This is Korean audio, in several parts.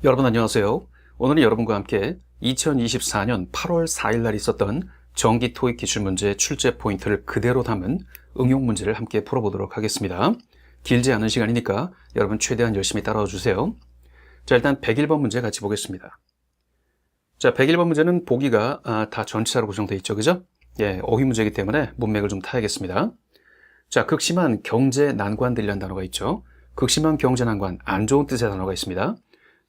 여러분 안녕하세요. 오늘은 여러분과 함께 2024년 8월 4일 날 있었던 정기 토익 기출문제 출제 포인트를 그대로 담은 응용 문제를 함께 풀어보도록 하겠습니다. 길지 않은 시간이니까 여러분 최대한 열심히 따라와 주세요. 자, 일단 101번 문제 같이 보겠습니다. 자, 101번 문제는 보기가 다 전치사로 구성되어 있죠. 그죠? 예, 어휘 문제이기 때문에 문맥을 좀 타야겠습니다. 자, 극심한 경제 난관들이라는 단어가 있죠. 극심한 경제 난관, 안 좋은 뜻의 단어가 있습니다.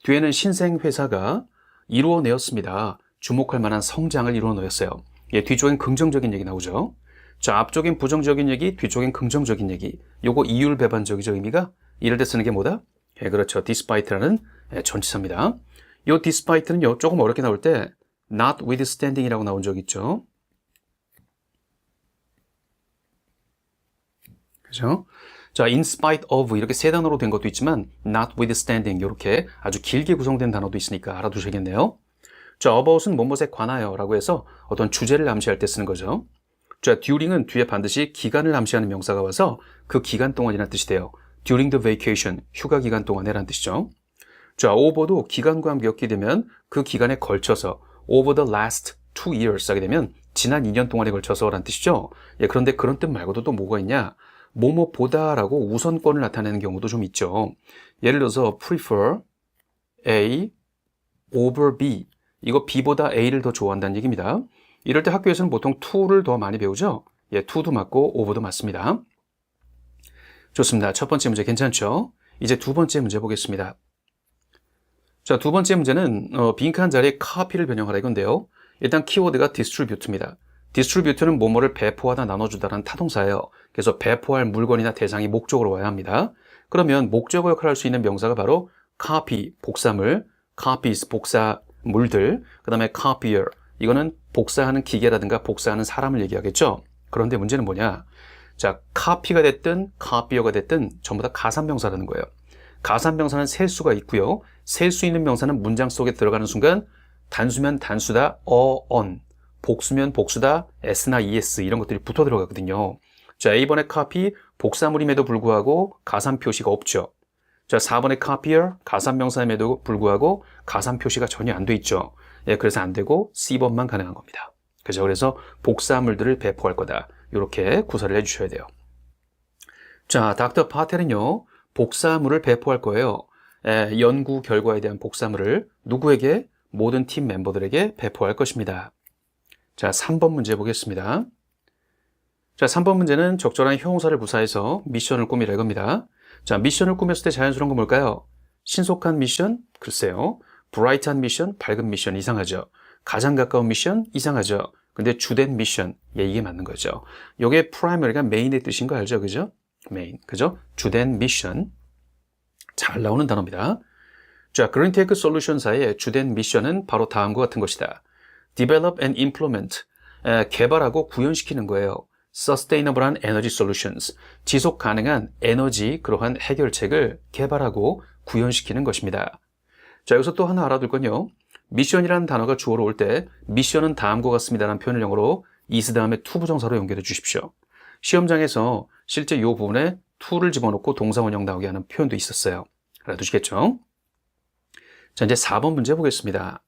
뒤에는 신생회사가 이루어내었습니다. 주목할 만한 성장을 이루어내었어요. 예, 뒤쪽엔 긍정적인 얘기 나오죠. 자, 앞쪽엔 부정적인 얘기, 뒤쪽엔 긍정적인 얘기. 요거 이율배반적이죠, 의미가. 이럴 때 쓰는 게 뭐다? 예, 그렇죠. despite라는 전치사입니다. 요 despite는요, 조금 어렵게 나올 때 notwithstanding이라고 나온 적 있죠. 그죠? 자, in spite of 이렇게 세 단어로 된 것도 있지만 notwithstanding 이렇게 아주 길게 구성된 단어도 있으니까 알아두셔야겠네요. 자, about은 뭐뭐에 관하여 라고 해서 어떤 주제를 암시할 때 쓰는 거죠. 자, during은 뒤에 반드시 기간을 암시하는 명사가 와서 그 기간 동안이라는 뜻이 돼요. during the vacation, 휴가 기간 동안에 라는 뜻이죠. 자, over도 기간과 함께 엮게 되면 그 기간에 걸쳐서 over the last 2 years 하게 되면 지난 2년 동안에 걸쳐서 라는 뜻이죠. 예, 그런데 그런 뜻 말고도 또 뭐가 있냐? 뭐뭐보다라고 우선권을 나타내는 경우도 좀 있죠. 예를 들어서 prefer A over B. 이거 B보다 A를 더 좋아한다는 얘기입니다. 이럴 때 학교에서는 보통 to를 더 많이 배우죠. 예, to도 맞고 over도 맞습니다. 좋습니다. 첫 번째 문제 괜찮죠? 이제 두 번째 문제 보겠습니다. 자, 두 번째 문제는 빈칸 자리에 copy를 변형하라 이건데요. 일단 키워드가 distribute입니다. 디스트리뷰트는 뭐뭐를 배포하다 나눠주다라는 타동사예요. 그래서 배포할 물건이나 대상이 목적으로 와야 합니다. 그러면 목적어 역할을 할 수 있는 명사가 바로 copy, 복사물, copies, 복사물들, 그 다음에 copier, 이거는 복사하는 기계라든가 복사하는 사람을 얘기하겠죠. 그런데 문제는 뭐냐? 자, copy가 됐든 copier가 됐든 전부 다 가산명사라는 거예요. 가산명사는 셀 수가 있고요. 셀 수 있는 명사는 문장 속에 들어가는 순간 단수면 단수다, on, 복수면 복수다, s나 es 이런 것들이 붙어 들어가거든요. 자, A번의 copy, 복사물임에도 불구하고 가산 표시가 없죠. 자, 4번의 copier, 가산명사임에도 불구하고 가산 표시가 전혀 안 돼 있죠. 예, 그래서 안 되고 C번만 가능한 겁니다. 그죠? 그래서 복사물들을 배포할 거다. 이렇게 구사를 해주셔야 돼요. 자, 닥터 파텔은요, 복사물을 배포할 거예요. 예, 연구 결과에 대한 복사물을 누구에게? 모든 팀 멤버들에게 배포할 것입니다. 자, 3번 문제 보겠습니다. 자, 3번 문제는 적절한 형용사를 부사해서 미션을 꾸미라 이겁니다. 자, 미션을 꾸몄을 때 자연스러운 건 뭘까요? 신속한 미션? 글쎄요. 브라이트한 미션? 밝은 미션 이상하죠. 가장 가까운 미션? 이상하죠. 근데 주된 미션, 예, 이게 맞는 거죠. 요게 primary가 메인의 뜻인 거 알죠? 그죠? 메인, 그죠? 주된 미션. 잘 나오는 단어입니다. 자, 그린테크 솔루션사의 주된 미션은 바로 다음과 같은 것이다. Develop and implement, 개발하고 구현시키는 거예요. Sustainable한 energy solutions, 지속 가능한 에너지 그러한 해결책을 개발하고 구현시키는 것입니다. 자, 여기서 또 하나 알아둘 건요. 미션이라는 단어가 주어로 올 때 미션은 다음과 같습니다라는 표현을 영어로 is 다음에 to 부정사로 연결해 주십시오. 시험장에서 실제 이 부분에 to를 집어넣고 동사원형 나오게 하는 표현도 있었어요. 알아두시겠죠? 자, 이제 4번 문제 보겠습니다.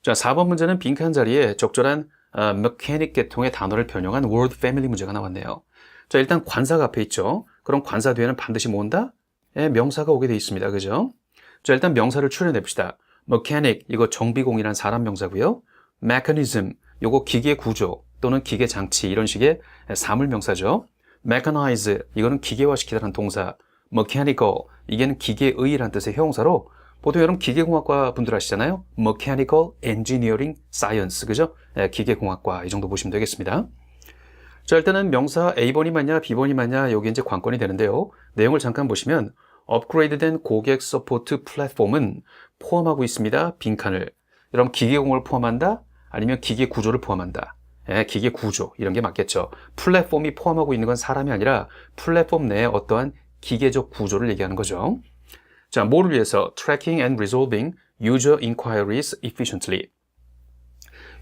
자, 4번 문제는 빈칸 자리에 적절한 mechanic 계통의 단어를 변형한 word family 문제가 나왔네요. 자, 일단 관사가 앞에 있죠. 그럼 관사 뒤에는 반드시 뭐 온다? 예, 명사가 오게 돼 있습니다. 그죠? 자, 일단 명사를 추려내 봅시다. mechanic, 이거 정비공이란 사람 명사고요. mechanism, 이거 기계 구조 또는 기계 장치 이런 식의 사물 명사죠. mechanize, 이거는 기계화시키다라는 동사. mechanical, 이게는 기계의라는 뜻의 형용사로 보통 여러분 기계공학과 분들 아시잖아요. Mechanical Engineering Science, 그죠? 네, 기계공학과 이 정도 보시면 되겠습니다. 자, 일단은 명사 A번이 맞냐 B번이 맞냐 여기 이제 관건이 되는데요. 내용을 잠깐 보시면 업그레이드된 고객 서포트 플랫폼은 포함하고 있습니다. 빈칸을. 여러분 기계공을 포함한다? 아니면 기계 구조를 포함한다? 예, 기계 구조 이런 게 맞겠죠. 플랫폼이 포함하고 있는 건 사람이 아니라 플랫폼 내에 어떠한 기계적 구조를 얘기하는 거죠. 자, 뭐를 위해서? Tracking and resolving user inquiries efficiently.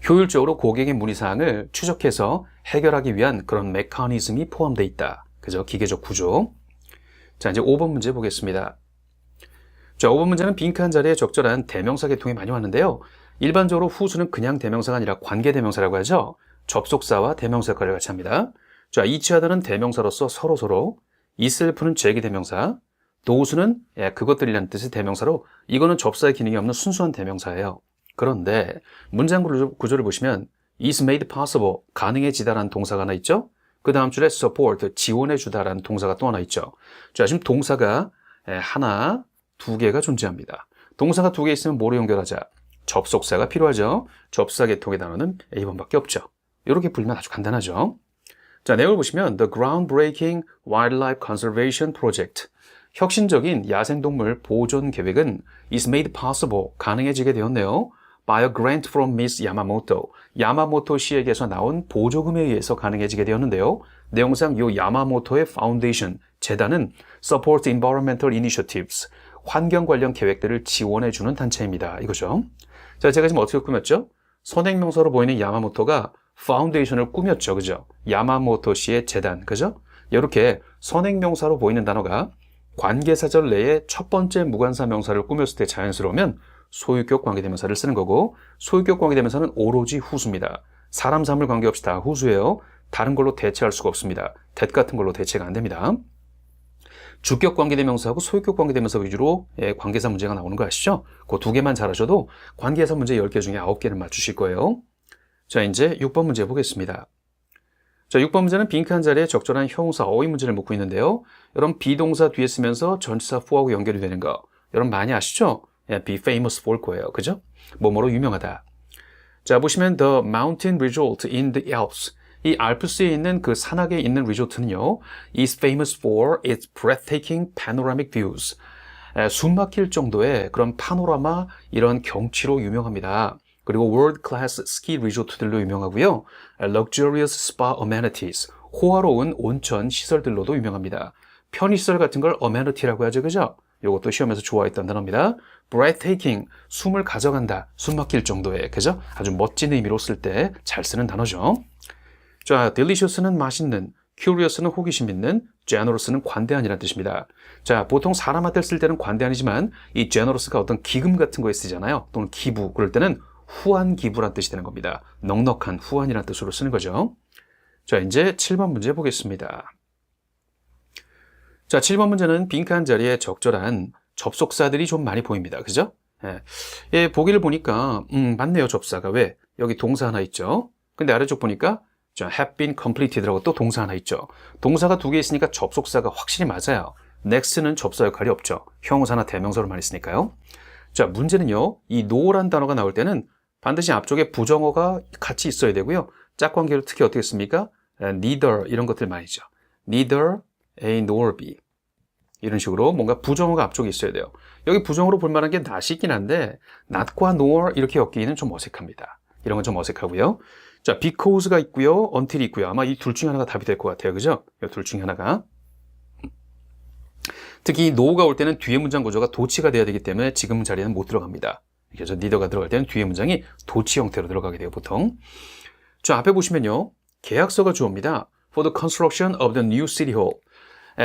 효율적으로 고객의 문의사항을 추적해서 해결하기 위한 그런 메커니즘이 포함되어 있다. 그죠? 기계적 구조. 자, 이제 5번 문제 보겠습니다. 자, 5번 문제는 빈칸 자리에 적절한 대명사 계통이 많이 왔는데요. 일반적으로 후수는 그냥 대명사가 아니라 관계대명사라고 하죠. 접속사와 대명사 역할을 같이 합니다. 자, 이치하다는 대명사로서 서로서로, 이셀프는 제기대명사, 도우스는 그것들이라는 뜻의 대명사로 이거는 접사의 기능이 없는 순수한 대명사예요. 그런데 문장 구조를 보시면 is made possible, 가능해지다라는 동사가 하나 있죠. 그 다음 줄에 support, 지원해주다라는 동사가 또 하나 있죠. 자, 지금 동사가 하나, 두 개가 존재합니다. 동사가 두 개 있으면 뭐로 연결하자? 접속사가 필요하죠. 접사 계통의 단어는 A번밖에 없죠. 이렇게 풀면 아주 간단하죠. 자, 내용을 보시면 The groundbreaking wildlife conservation project, 혁신적인 야생동물 보존 계획은 is made possible, 가능해지게 되었네요. by a grant from Miss Yamamoto, 야마모토 씨에게서 나온 보조금에 의해서 가능해지게 되었는데요. 내용상 이 야마모토의 파운데이션, 재단은 Support Environmental Initiatives, 환경 관련 계획들을 지원해주는 단체입니다. 이거죠. 자, 제가 지금 어떻게 꾸몄죠? 선행명사로 보이는 야마모토가 파운데이션을 꾸몄죠. 그죠? 야마모토 씨의 재단. 그죠? 이렇게 선행명사로 보이는 단어가 관계사절 내에 첫 번째 무관사 명사를 꾸몄을 때 자연스러우면 소유격 관계대명사를 쓰는 거고, 소유격 관계대명사는 오로지 후수입니다. 사람, 사물 관계없이 다 후수예요. 다른 걸로 대체할 수가 없습니다. that 같은 걸로 대체가 안 됩니다. 주격 관계대명사하고 소유격 관계대명사 위주로 관계사 문제가 나오는 거 아시죠? 그 두 개만 잘하셔도 관계사 문제 10개 중에 9개는 맞추실 거예요. 자, 이제 6번 문제 보겠습니다. 자, 6번 문제는 빈칸 자리에 적절한 형용사 어휘 문제를 묻고 있는데요. 여러분, 비동사 뒤에 쓰면서 전치사 for하고 연결이 되는 거 여러분 많이 아시죠? be famous for 거예요. 그죠? 뭐뭐로 유명하다. 자, 보시면 the mountain resort in the Alps, 이 알프스에 있는 그 산악에 있는 리조트는요, is famous for its breathtaking panoramic views. 숨 막힐 정도의 그런 파노라마, 이런 경치로 유명합니다. 그리고 world class ski 리조트들로 유명하고요. luxurious spa amenities, 호화로운 온천 시설들로도 유명합니다. 편의시설 같은 걸 amenity라고 하죠. 그죠? 이것도 시험에서 좋아했던 단어입니다. breathtaking, 숨을 가져간다, 숨 막힐 정도의, 그죠? 아주 멋진 의미로 쓸 때 잘 쓰는 단어죠. 자, delicious는 맛있는, curious는 호기심 있는, generous는 관대한이라는 뜻입니다. 자, 보통 사람한테 쓸 때는 관대한이지만 이 generous가 어떤 기금 같은 거에 쓰잖아요. 또는 기부, 그럴 때는 후한 기부란 뜻이 되는 겁니다. 넉넉한, 후한이라는 뜻으로 쓰는 거죠. 자, 이제 7번 문제 보겠습니다. 자, 7번 문제는 빈칸 자리에 적절한 접속사들이 좀 많이 보입니다. 그죠? 예, 보기를 보니까 맞네요, 접사가. 왜? 여기 동사 하나 있죠. 근데 아래쪽 보니까 have been completed라고 또 동사 하나 있죠. 동사가 두 개 있으니까 접속사가 확실히 맞아요. next는 접사 역할이 없죠. 형용사나 대명사로 많이 쓰니까요. 자, 문제는요, 이 no란 단어가 나올 때는 반드시 앞쪽에 부정어가 같이 있어야 되고요. 짝관계로 특히 어떻게 씁니까? neither 이런 것들 많이죠. neither A nor B, 이런 식으로 뭔가 부정어가 앞쪽에 있어야 돼요. 여기 부정어로 볼 만한 게 not이 있긴 한데 not과 nor 이렇게 엮이기는 좀 어색합니다. 이런 건 좀 어색하고요. 자, because가 있고요, until이 있고요. 아마 이 둘 중에 하나가 답이 될 것 같아요. 그죠? 이 둘 중에 하나가. 특히 no가 올 때는 뒤에 문장 구조가 도치가 돼야 되기 때문에 지금 자리에는 못 들어갑니다. 그래서 neither가 들어갈 때는 뒤에 문장이 도치 형태로 들어가게 돼요, 보통. 자, 앞에 보시면요, 계약서가 주어입니다. For the construction of the new city hall,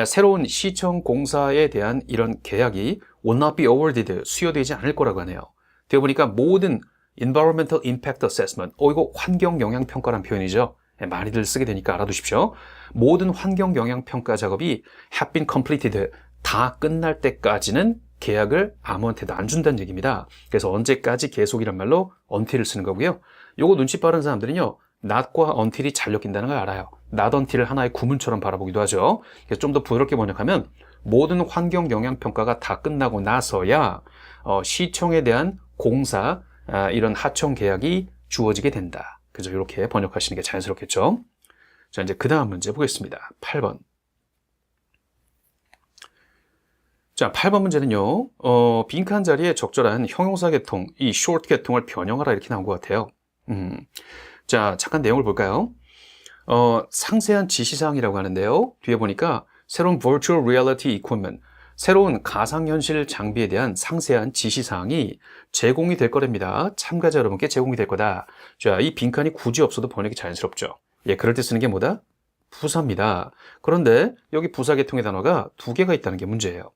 새로운 시청 공사에 대한 이런 계약이 will not be awarded, 수여되지 않을 거라고 하네요. 되어 보니까 모든 environmental impact assessment, 이거 환경 영향 평가란 표현이죠. 많이들 쓰게 되니까 알아두십시오. 모든 환경 영향 평가 작업이 have been completed, 다 끝날 때까지는 계약을 아무한테도 안 준다는 얘기입니다. 그래서 언제까지 계속이란 말로 until을 쓰는 거고요. 요거 눈치 빠른 사람들은요, not과 until이 잘 엮인다는 걸 알아요. not until을 하나의 구문처럼 바라보기도 하죠. 그래서 좀 더 부드럽게 번역하면 모든 환경 영향 평가가 다 끝나고 나서야 시청에 대한 공사, 이런 하청 계약이 주어지게 된다. 그죠? 이렇게 번역하시는 게 자연스럽겠죠? 자, 이제 그 다음 문제 보겠습니다. 8번. 자, 8번 문제는요, 빈칸 자리에 적절한 형용사 계통, 이 short 계통을 변형하라 이렇게 나온 것 같아요. 자, 잠깐 내용을 볼까요? 상세한 지시사항이라고 하는데요. 뒤에 보니까 새로운 virtual reality equipment, 새로운 가상현실 장비에 대한 상세한 지시사항이 제공이 될 거랍니다. 참가자 여러분께 제공이 될 거다. 자, 이 빈칸이 굳이 없어도 번역이 자연스럽죠. 예, 그럴 때 쓰는 게 뭐다? 부사입니다. 그런데 여기 부사 계통의 단어가 두 개가 있다는 게 문제예요.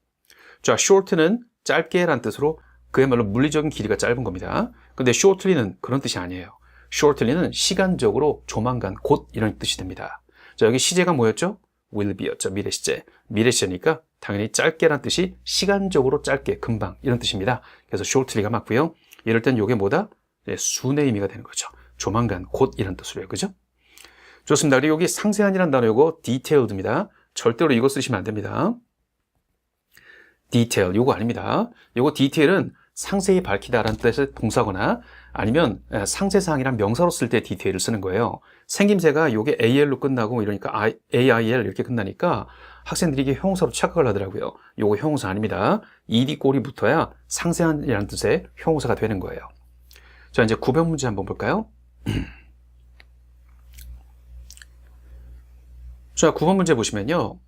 자, short는 짧게란 뜻으로 그야말로 물리적인 길이가 짧은 겁니다. 근데 shortly는 그런 뜻이 아니에요. shortly는 시간적으로 조만간 곧 이런 뜻이 됩니다. 자, 여기 시제가 뭐였죠? will be였죠. 미래 시제. 미래 시제니까 당연히 짧게란 뜻이 시간적으로 짧게, 금방 이런 뜻입니다. 그래서 shortly가 맞고요. 이럴 땐 이게 뭐다? 순의 의미가 되는 거죠. 조만간, 곧 이런 뜻으로요. 그죠? 좋습니다. 그리고 여기 상세한이라는 단어 요거 detailed입니다. 절대로 이거 쓰시면 안 됩니다. detail 요거 아닙니다. 요거 detail은 상세히 밝히다라는 뜻의 동사거나 아니면 상세사항이란 명사로 쓸 때 detail을 쓰는 거예요. 생김새가 요게 AL로 끝나고 이러니까 AIL 이렇게 끝나니까 학생들이 이게 형용사로 착각을 하더라고요. 요거 형용사 아닙니다. ed 꼴이 붙어야 상세한이라는 뜻의 형용사가 되는 거예요. 자, 이제 구별 문제 한번 볼까요? 자, 9번 문제 보시면요.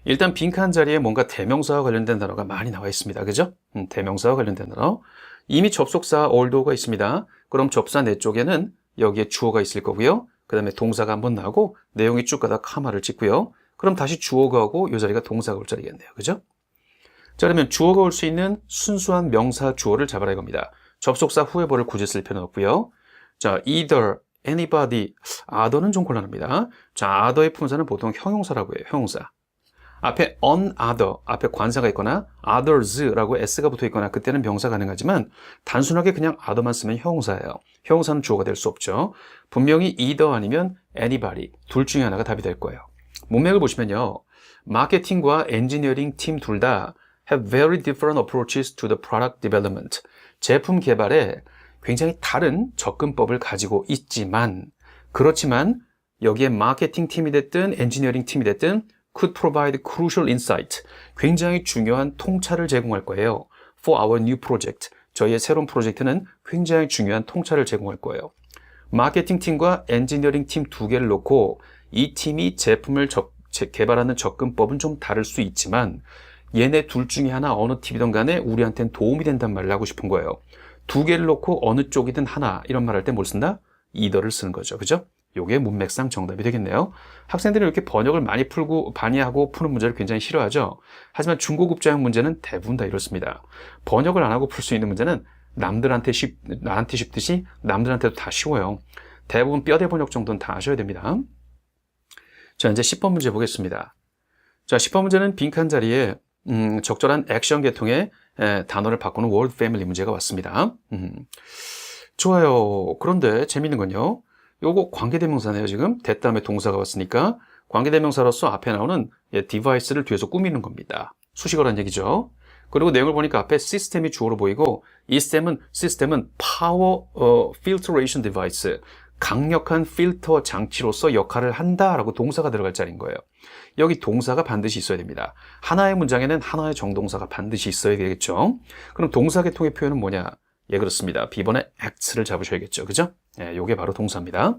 일단 빈칸 자리에 뭔가 대명사와 관련된 단어가 많이 나와 있습니다. 그죠? 대명사와 관련된 단어. 이미 접속사 although가 있습니다. 그럼 접사 내 쪽에는 여기에 주어가 있을 거고요. 그 다음에 동사가 한번 나오고 내용이 쭉 가다 카마를 찍고요. 그럼 다시 주어가 오고 이 자리가 동사가 올 자리겠네요. 그죠? 자, 그러면 주어가 올 수 있는 순수한 명사 주어를 잡아라 이겁니다. 접속사 whoever를 굳이 쓸 필요는 없고요. 자, either, anybody, other는 좀 곤란합니다. 자, other의 품사는 보통 형용사라고 해요. 형용사. 앞에 on other, 앞에 관사가 있거나 others라고 s가 붙어 있거나 그때는 명사 가능하지만 단순하게 그냥 other만 쓰면 형용사예요. 형용사는 주어가 될 수 없죠. 분명히 either 아니면 anybody, 둘 중에 하나가 답이 될 거예요. 문맥을 보시면요. 마케팅과 엔지니어링 팀 둘 다 have very different approaches to the product development. 제품 개발에 굉장히 다른 접근법을 가지고 있지만 그렇지만 여기에 마케팅 팀이 됐든 엔지니어링 팀이 됐든 could provide crucial insight. 굉장히 중요한 통찰을 제공할 거예요. For our new project. 저희의 새로운 프로젝트는 굉장히 중요한 통찰을 제공할 거예요. 마케팅 팀과 엔지니어링 팀 두 개를 놓고 이 팀이 제품을 개발하는 접근법은 좀 다를 수 있지만 얘네 둘 중에 하나 어느 팀이든 간에 우리한테는 도움이 된단 말을 하고 싶은 거예요. 두 개를 놓고 어느 쪽이든 하나 이런 말 할 때 뭘 쓴다? either를 쓰는 거죠. 그죠? 요게 문맥상 정답이 되겠네요. 학생들이 이렇게 번역을 많이 풀고 하고 푸는 문제를 굉장히 싫어하죠. 하지만 중고급자형 문제는 대부분 다 이렇습니다. 번역을 안 하고 풀 수 있는 문제는 나한테 쉽듯이 남들한테도 다 쉬워요. 대부분 뼈대 번역 정도는 다 아셔야 됩니다. 자, 이제 10번 문제 보겠습니다. 자, 10번 문제는 빈칸 자리에 적절한 액션 계통의 단어를 바꾸는 word family 문제가 왔습니다. 좋아요. 그런데 재밌는 건요. 요거 관계대명사네요. 지금 됐다음에 동사가 왔으니까 관계대명사로서 앞에 나오는 디바이스를 뒤에서 꾸미는 겁니다. 수식어란 얘기죠. 그리고 내용을 보니까 앞에 시스템이 주어로 보이고 이 시스템은 파워 필터레이션 디바이스, 강력한 필터 장치로서 역할을 한다라고 동사가 들어갈 자리인 거예요. 여기 동사가 반드시 있어야 됩니다. 하나의 문장에는 하나의 정동사가 반드시 있어야 되겠죠. 그럼 동사 계통의 표현은 뭐냐? 예, 그렇습니다. B번에 act를 잡으셔야겠죠. 그죠? 예, 요게 바로 동사입니다.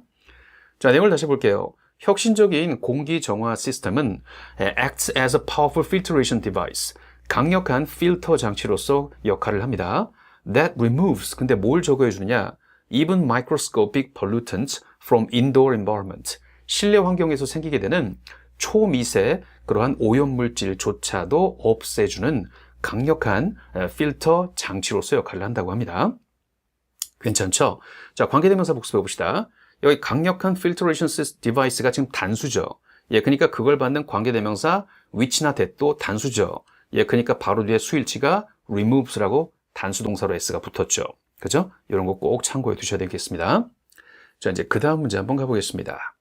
자, 내용을 다시 볼게요. 혁신적인 공기 정화 시스템은 acts as a powerful filtration device. 강력한 필터 장치로서 역할을 합니다. That removes, 근데 뭘 제거해 주느냐? Even microscopic pollutants from indoor environment. 실내 환경에서 생기게 되는 초미세 그러한 오염물질조차도 없애주는 강력한 필터 장치로서 역할을 한다고 합니다. 괜찮죠? 자, 관계대명사 복습해 봅시다. 여기 강력한 필터레이션 디바이스가 지금 단수죠. 예, 그러니까 그걸 받는 관계대명사 which나 that도 단수죠. 예, 그러니까 바로 뒤에 수일치가 removes라고 단수동사로 s가 붙었죠. 그죠? 이런 거 꼭 참고해 두셔야 되겠습니다. 자, 이제 그 다음 문제 한번 가보겠습니다.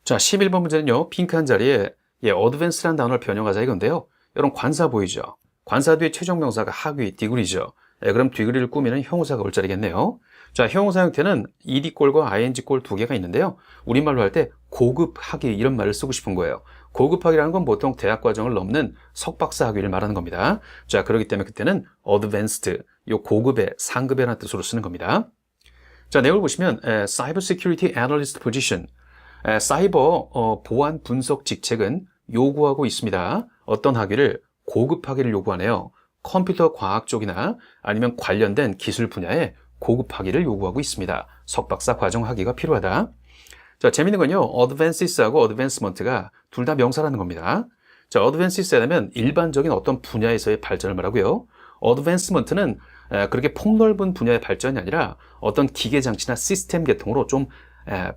자, 11번 문제는요, 핑크한 자리에 advance라는 단어를 변형하자 이건데요. 여러분 관사 보이죠? 관사 뒤에 최종 명사가 하위, 디그리죠. 예, 그럼 디그리를 꾸미는 형용사가 올 자리겠네요. 자, 형용사 형태는 ed꼴과 ing꼴 두 개가 있는데요. 우리말로 할 때 고급 학위 이런 말을 쓰고 싶은 거예요. 고급 학위라는 건 보통 대학 과정을 넘는 석박사 학위를 말하는 겁니다. 자, 그렇기 때문에 그때는 advanced, 요 고급의 상급이라는 뜻으로 쓰는 겁니다. 자, 내용을 보시면 Cyber Security Analyst Position, 사이버 보안 분석 직책은 요구하고 있습니다. 어떤 학위를? 고급 학위를 요구하네요. 컴퓨터 과학 쪽이나 아니면 관련된 기술 분야에 고급 학위를 요구하고 있습니다. 석박사 과정 학위가 필요하다. 자, 재밌는 건요. advances하고 advancement가 둘 다 명사라는 겁니다. 자, advance라면 일반적인 어떤 분야에서의 발전을 말하고요. advancement는 그렇게 폭넓은 분야의 발전이 아니라 어떤 기계장치나 시스템 계통으로 좀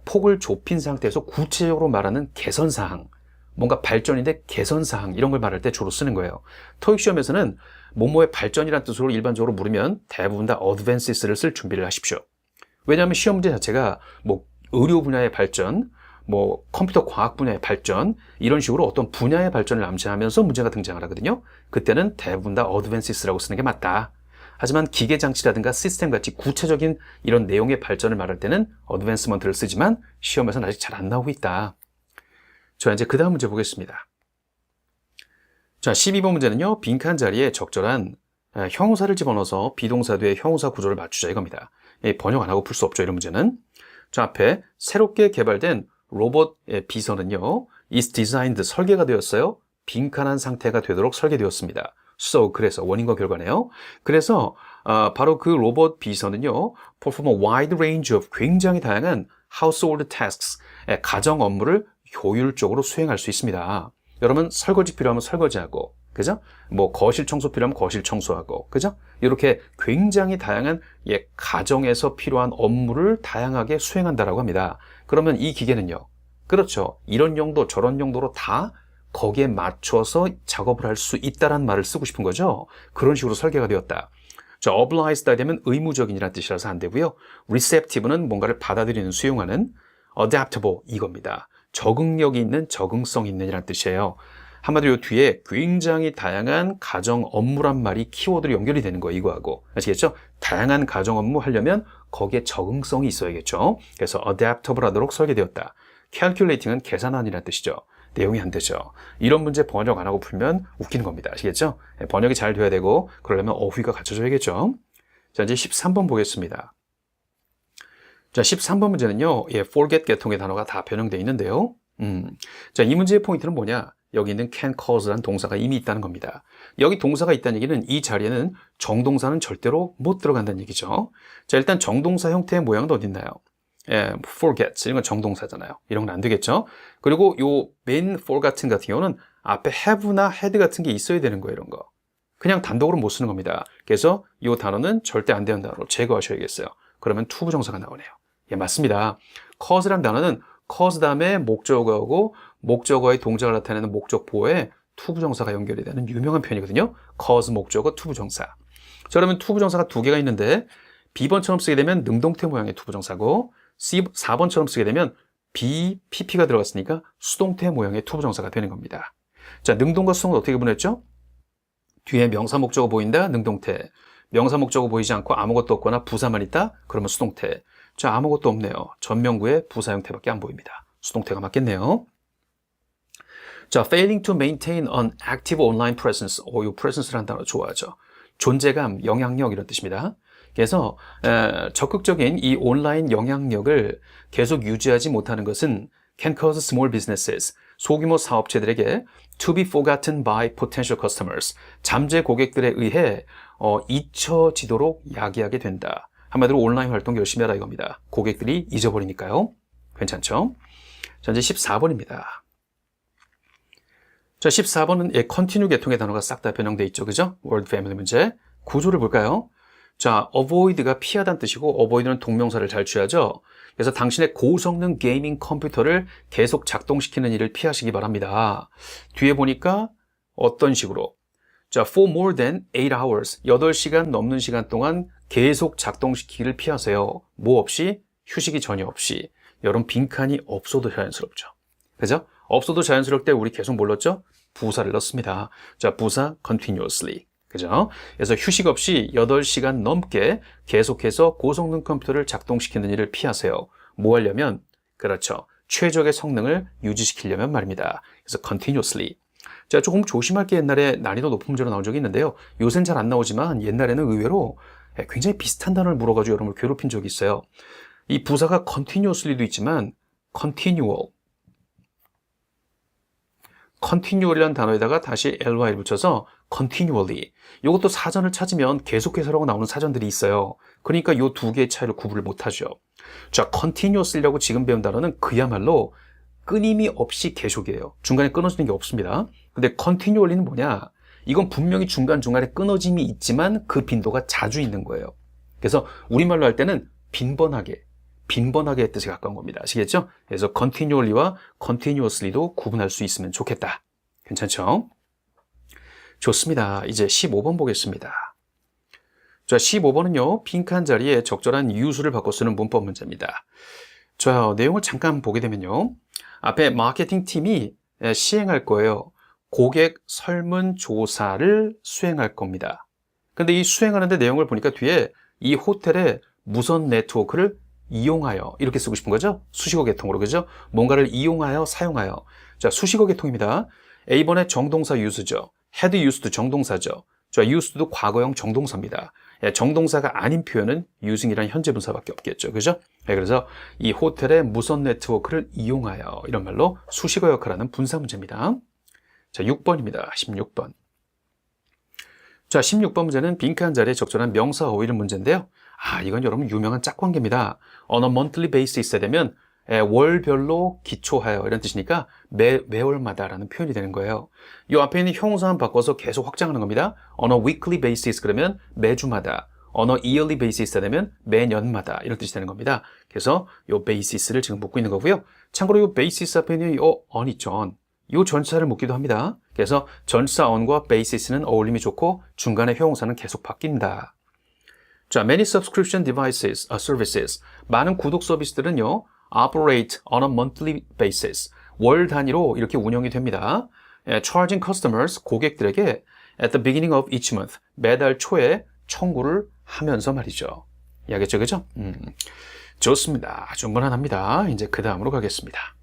폭을 좁힌 상태에서 구체적으로 말하는 개선사항, 뭔가 발전인데 개선사항 이런 걸 말할 때 주로 쓰는 거예요. 토익 시험에서는 뭐뭐의 발전이란 뜻으로 일반적으로 물으면 대부분 다 advances를 쓸 준비를 하십시오. 왜냐하면 시험 문제 자체가 뭐 의료 분야의 발전, 뭐 컴퓨터 과학 분야의 발전 이런 식으로 어떤 분야의 발전을 암시하면서 문제가 등장을 하거든요. 그때는 대부분 다 advances라고 쓰는 게 맞다. 하지만 기계장치라든가 시스템 같이 구체적인 이런 내용의 발전을 말할 때는 advancement를 쓰지만 시험에서는 아직 잘 안 나오고 있다. 자, 이제 그 다음 문제 보겠습니다. 자, 12번 문제는요. 빈칸 자리에 적절한 형용사를 집어넣어서 비동사 뒤에 형용사 구조를 맞추자 이겁니다. 번역 안 하고 풀 수 없죠, 이런 문제는. 자, 앞에 새롭게 개발된 로봇의 비서는요. is designed, 설계가 되었어요. 빈칸한 상태가 되도록 설계되었습니다. So, 그래서 원인과 결과네요. 그래서 바로 그 로봇 비서는요. perform a wide range of, 굉장히 다양한 household tasks, 가정 업무를 효율적으로 수행할 수 있습니다. 여러분 설거지 필요하면 설거지하고, 그죠? 뭐 거실 청소 필요하면 거실 청소하고, 그죠? 이렇게 굉장히 다양한 가정에서 필요한 업무를 다양하게 수행한다라고 합니다. 그러면 이 기계는요, 그렇죠, 이런 용도 저런 용도로 다 거기에 맞춰서 작업을 할 수 있다라는 말을 쓰고 싶은 거죠. 그런 식으로 설계가 되었다. 자, obliged다 되면 의무적인이라는 뜻이라서 안 되고요. receptive는 뭔가를 받아들이는, 수용하는, adaptable 이겁니다. 적응력이 있는, 적응성 있는 이라는 뜻이에요. 한마디로 이 뒤에 굉장히 다양한 가정 업무란 말이 키워드로 연결이 되는 거예요, 이거하고. 아시겠죠? 다양한 가정 업무 하려면 거기에 적응성이 있어야겠죠. 그래서 adaptable 하도록 설계되었다. calculating은 계산하니라는 뜻이죠. 내용이 안 되죠. 이런 문제 번역 안 하고 풀면 웃기는 겁니다. 아시겠죠? 번역이 잘 돼야 되고 그러려면 어휘가 갖춰져야겠죠. 자, 이제 13번 보겠습니다. 자, 13번 문제는요. forget 계통의 단어가 다 변형되어 있는데요. 자, 이 문제의 포인트는 뭐냐? 여기 있는 can cause라는 동사가 이미 있다는 겁니다. 여기 동사가 있다는 얘기는 이 자리에는 정동사는 절대로 못 들어간다는 얘기죠. 자, 일단 정동사 형태의 모양은 어디 있나요? forget, 이런 건 정동사잖아요. 이런 건 안 되겠죠. 그리고 요 been, forgotten 같은 경우는 앞에 have나 had 같은 게 있어야 되는 거예요, 이런 거. 그냥 단독으로 못 쓰는 겁니다. 그래서 이 단어는 절대 안 되는 단어로 제거하셔야겠어요. 그러면 to 부정사가 나오네요. 예, 맞습니다. cause라는 단어는 cause 다음에 목적어고 목적어의 동작을 나타내는 목적보호에 to 부정사가 연결이 되는 유명한 표현이거든요. cause 목적어, to 부정사. 자, 그러면 to 부정사가 두 개가 있는데 B번처럼 쓰게 되면 능동태 모양의 to 부정사고 4번처럼 쓰게 되면 pp가 들어갔으니까 수동태 모양의 to 부정사가 되는 겁니다. 자, 능동과 수동은 어떻게 구분했죠? 뒤에 명사 목적어 보인다, 능동태. 명사 목적어 보이지 않고 아무것도 없거나 부사만 있다, 그러면 수동태. 자, 아무것도 없네요. 전명구에 부사 형태밖에 안 보입니다. 수동태가 맞겠네요. 자, failing to maintain an active online presence. 이 presence라는 단어 좋아하죠. 존재감, 영향력 이런 뜻입니다. 그래서 적극적인 이 온라인 영향력을 계속 유지하지 못하는 것은 can cause small businesses, 소규모 사업체들에게 to be forgotten by potential customers, 잠재 고객들에 의해 잊혀지도록 야기하게 된다. 한마디로 온라인 활동 열심히 하라 이겁니다. 고객들이 잊어버리니까요. 괜찮죠? 자, 이제 14번입니다. 자, 14번은 continue 계통의 단어가 싹 다 변형되어 있죠. 그죠? word family 문제. 구조를 볼까요? 자, avoid가 피하다는 뜻이고 avoid는 동명사를 잘 취하죠. 그래서 당신의 고성능 게이밍 컴퓨터를 계속 작동시키는 일을 피하시기 바랍니다. 뒤에 보니까 어떤 식으로 자, for more than 8 hours 8시간 넘는 시간 동안 계속 작동시키기를 피하세요. 뭐 없이? 휴식이 전혀 없이. 여러분 빈칸이 없어도 자연스럽죠. 그죠? 없어도 자연스러울 때 우리 계속 뭘 넣었죠? 부사를 넣습니다. 자, 부사 continuously. 그죠? 그래서 휴식 없이 8시간 넘게 계속해서 고성능 컴퓨터를 작동시키는 일을 피하세요. 뭐 하려면? 그렇죠. 최적의 성능을 유지시키려면 말입니다. 그래서 continuously. 자, 조금 조심할 게 옛날에 난이도 높은 문제로 나온 적이 있는데요. 요새는 잘 안 나오지만 옛날에는 의외로 굉장히 비슷한 단어를 물어가지고 여러분을 괴롭힌 적이 있어요. 이 부사가 continuously도 있지만 continual이라는 단어에다가 다시 ly를 붙여서 continually. 이것도 사전을 찾으면 계속해서라고 나오는 사전들이 있어요. 그러니까 이 두 개의 차이를 구분을 못하죠. 자, continuously라고 지금 배운 단어는 그야말로 끊임이 없이 계속이에요. 중간에 끊어지는 게 없습니다. 근데 continually는 뭐냐? 이건 분명히 중간중간에 끊어짐이 있지만 그 빈도가 자주 있는 거예요. 그래서 우리말로 할 때는 빈번하게 뜻에 가까운 겁니다. 아시겠죠? 그래서 continually와 continuously도 구분할 수 있으면 좋겠다. 괜찮죠? 좋습니다. 이제 15번 보겠습니다. 자, 15번은요, 빈칸 자리에 적절한 유수를 바꿔 쓰는 문법 문제입니다. 자, 내용을 잠깐 보게 되면요. 앞에 마케팅 팀이 시행할 거예요. 고객 설문조사를 수행할 겁니다. 근데 이 수행하는데 내용을 보니까 뒤에 이 호텔의 무선 네트워크를 이용하여 이렇게 쓰고 싶은 거죠? 수식어 계통으로, 그죠? 뭔가를 이용하여, 사용하여. 자, 수식어 계통입니다. A번에 정동사 유수죠. had used 정동사죠. 자, used도 과거형 정동사입니다. 정동사가 아닌 표현은 using이란 현재 분사밖에 없겠죠. 그죠? 그래서 이 호텔의 무선 네트워크를 이용하여 이런 말로 수식어 역할하는 분사 문제입니다. 자, 6번입니다. 16번. 자, 16번 문제는 빈칸 자리에 적절한 명사 어휘를 문제인데요. 이건 여러분 유명한 짝관계입니다. on a monthly basis에 되면 월별로 기초하여 이런 뜻이니까 매월마다라는 표현이 되는 거예요. 이 앞에 있는 형용사만 바꿔서 계속 확장하는 겁니다. on a weekly basis 그러면 매주마다, on a yearly basis에 되면 매년마다 이런 뜻이 되는 겁니다. 그래서 이 basis를 지금 묻고 있는 거고요. 참고로 이 basis 앞에 있는 이 on 있죠. on. 이 전치사를 묻기도 합니다. 그래서 전치사 on과 basis는 어울림이 좋고 중간에 형용사는 계속 바뀐다. 자, many subscription devices, services. 많은 구독 서비스들은요, operate on a monthly basis. 월 단위로 이렇게 운영이 됩니다. charging customers, 고객들에게 at the beginning of each month. 매달 초에 청구를 하면서 말이죠. 이해하겠죠, 그죠? 좋습니다. 아주 무난합니다. 이제 그 다음으로 가겠습니다.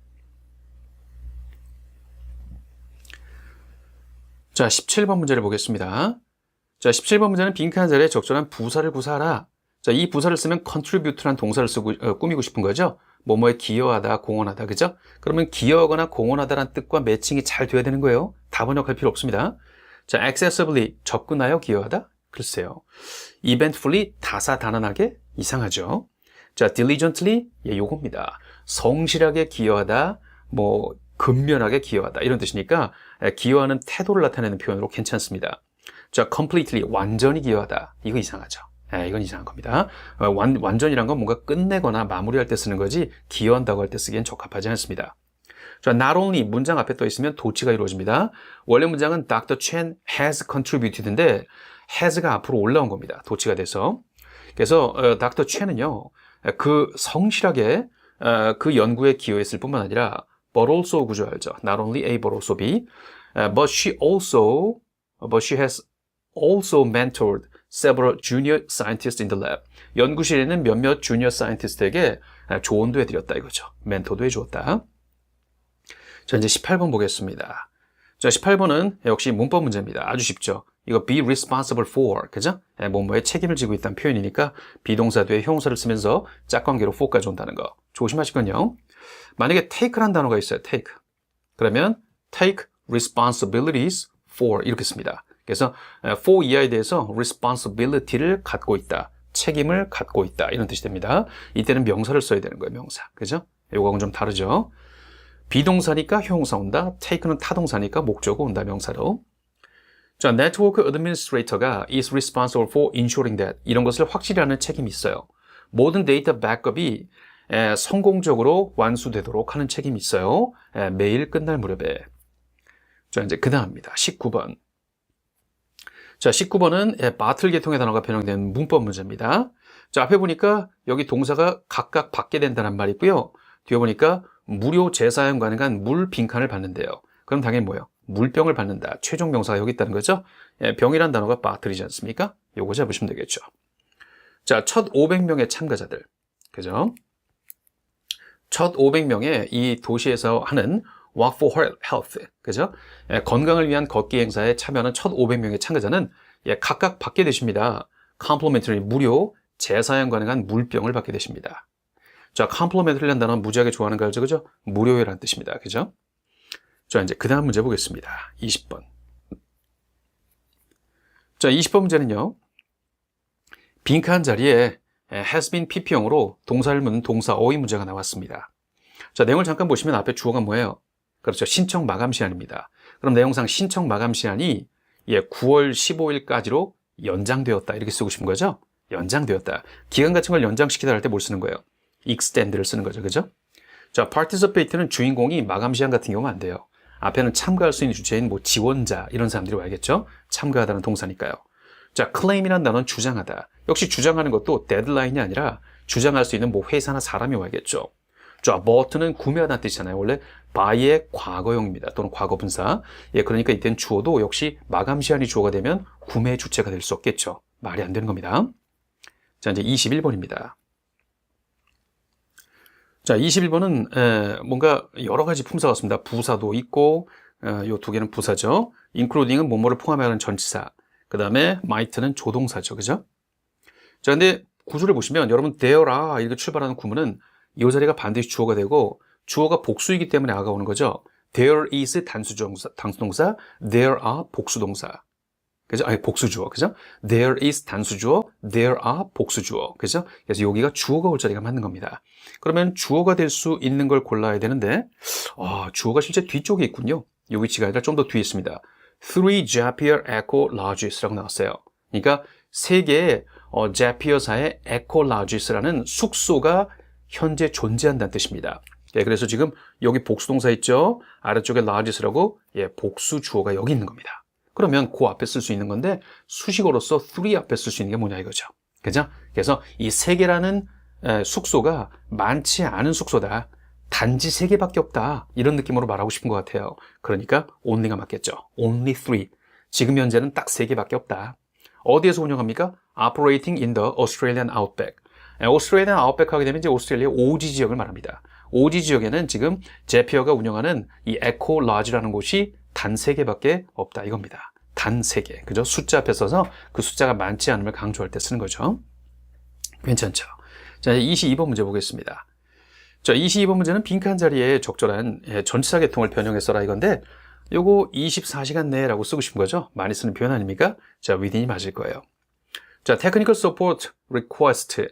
자, 17번 문제를 보겠습니다. 자, 17번 문제는 빈칸 자리에 적절한 부사를 구사하라. 자, 이 부사를 쓰면 contribute란 동사를 쓰고 꾸미고 싶은 거죠. 뭐뭐에 기여하다, 공헌하다, 그죠? 그러면 기여하거나 공헌하다란 뜻과 매칭이 잘 돼야 되는 거예요. 다 번역할 필요 없습니다. 자, accessibly 접근하여 기여하다. 글쎄요. eventfully 다사다난하게 이상하죠. 자, diligently 요겁니다. 성실하게 기여하다, 뭐 근면하게 기여하다 이런 뜻이니까 기여하는 태도를 나타내는 표현으로 괜찮습니다. 자, completely 완전히 기여하다. 이거 이상하죠. 이건 이상한 겁니다. 완전이란 건 뭔가 끝내거나 마무리할 때 쓰는 거지 기여한다고 할 때 쓰기엔 적합하지 않습니다. 자, not only 문장 앞에 떠 있으면 도치가 이루어집니다. 원래 문장은 Dr. Chen has contributed인데 has가 앞으로 올라온 겁니다. 도치가 돼서. 그래서 Dr. Chen은요, 그 성실하게 그 연구에 기여했을 뿐만 아니라 but also 구조 알죠. Not only A, but also B. But she has also mentored several junior scientists in the lab. 연구실에는 몇몇 junior scientist에게 조언도 해드렸다 이거죠. 멘토도 해주었다. 자, 이제 18번 보겠습니다. 자, 18번은 역시 문법 문제입니다. 아주 쉽죠. 이거 be responsible for, 그죠? 뭐뭐에 책임을 지고 있다는 표현이니까 비동사 뒤에 형용사를 쓰면서 짝관계로 for까지 온다는 거. 조심하시건요. 만약에 take라는 단어가 있어요. take. 그러면 take responsibilities for 이렇게 씁니다. 그래서 for 이하에 대해서 responsibility를 갖고 있다. 책임을 갖고 있다. 이런 뜻이 됩니다. 이때는 명사를 써야 되는 거예요. 명사. 그죠? 이거하고는 좀 다르죠. 비동사니까 형용사 온다. take는 타동사니까 목적어 온다. 명사로. 자, network administrator가 is responsible for ensuring that 이런 것을 확실히 하는 책임이 있어요. 모든 데이터 백업이 성공적으로 완수되도록 하는 책임이 있어요. 매일 끝날 무렵에. 자, 이제 그 다음입니다. 19번. 자, 19번은 바틀 계통의 단어가 변형된 문법 문제입니다. 자, 앞에 보니까 여기 동사가 각각 받게 된다는 말이 있고요. 뒤에 보니까 무료 재사용 가능한 물 빈칸을 받는데요. 그럼 당연히 뭐예요? 물병을 받는다. 최종 명사가 여기 있다는 거죠. 병이란 단어가 바틀이지 않습니까? 요거 잡으시면 되겠죠. 자, 첫 500명의 참가자들. 그죠? 첫 500명의 이 도시에서 하는 Walk for Health, 그죠? 건강을 위한 걷기 행사에 참여하는 첫 500명의 참가자는 각각 받게 되십니다. Complimentary, 무료, 재사용 가능한 물병을 받게 되십니다. 자, complimentary 단어는 무지하게 좋아하는 거 알죠, 그죠? 무료라는 뜻입니다, 그죠? 자, 이제 그 다음 문제 보겠습니다. 20번. 자, 20번 문제는요. 빈칸 자리에 has been PP형으로 동사를 묻는 동사 어휘 문제가 나왔습니다. 자, 내용을 잠깐 보시면 앞에 주어가 뭐예요? 그렇죠. 신청 마감 시한입니다. 그럼 내용상 신청 마감 시한이 9월 15일까지로 연장되었다. 이렇게 쓰고 싶은 거죠? 연장되었다. 기간 같은 걸 연장시키다 할 때 뭘 쓰는 거예요? extend를 쓰는 거죠. 그죠? 자, participate는 주인공이 마감 시한 같은 경우는 안 돼요. 앞에는 참가할 수 있는 주체인 뭐 지원자 이런 사람들이 와야겠죠? 참가하다는 동사니까요. 자, claim이라는 단어는 주장하다. 역시 주장하는 것도 데드라인이 아니라 주장할 수 있는 뭐 회사나 사람이 와야겠죠. 자, bought는 구매하다는 뜻이잖아요. 원래 buy의 과거형입니다. 또는 과거분사. 그러니까 이때는 주어도 역시 마감 시한이 주어가 되면 구매 주체가 될 수 없겠죠. 말이 안 되는 겁니다. 자, 이제 21번입니다. 자, 21번은 뭔가 여러 가지 품사가 있습니다. 부사도 있고, 요 두 개는 부사죠. including은 뭐뭐를 포함하는 전치사. 그 다음에 might는 조동사죠. 그죠? 자, 근데 구조를 보시면 여러분 there are 이렇게 출발하는 구문은 이 자리가 반드시 주어가 되고 주어가 복수이기 때문에 아가 오는 거죠. There is 단수동사, there are 복수동사. 그죠? 아니, 복수주어. 그죠? There is 단수주어, there are 복수주어. 그죠? 그래서 여기가 주어가 올 자리가 맞는 겁니다. 그러면 주어가 될 수 있는 걸 골라야 되는데, 주어가 실제 뒤쪽에 있군요. 이 위치가 아니라 좀 더 뒤에 있습니다. Three Zapier Echo Lodges라고 나왔어요. 그러니까 세 개의 Zapier사의 Echo Lodges라는 숙소가 현재 존재한다는 뜻입니다. 그래서 지금 여기 복수동사 있죠? 아래쪽에 Lodges라고 복수 주어가 여기 있는 겁니다. 그러면 그 앞에 쓸 수 있는 건데 수식어로서 three 앞에 쓸 수 있는 게 뭐냐 이거죠. 그죠? 그래서 이 세 개라는 숙소가 많지 않은 숙소다. 단지 세 개밖에 없다. 이런 느낌으로 말하고 싶은 것 같아요. 그러니까 only가 맞겠죠. Only three. 지금 현재는 딱 세 개밖에 없다. 어디에서 운영합니까? Operating in the Australian Outback. 오스트레일리안 아웃백 하게 되면 이제 오스트레일리아 오지 지역을 말합니다. 오지 지역에는 지금 제피어가 운영하는 이 에코 라지라는 곳이 단 3개밖에 없다 이겁니다. 단 3개. 그죠? 숫자 앞에 써서 그 숫자가 많지 않음을 강조할 때 쓰는 거죠. 괜찮죠? 자, 22번 문제 보겠습니다. 자, 22번 문제는 빈칸 자리에 적절한 전치사 계통을 변형해 써라 이건데 요거 24시간 내라고 쓰고 싶은 거죠. 많이 쓰는 표현 아닙니까? 자, within이 맞을 거예요. 자, technical support request.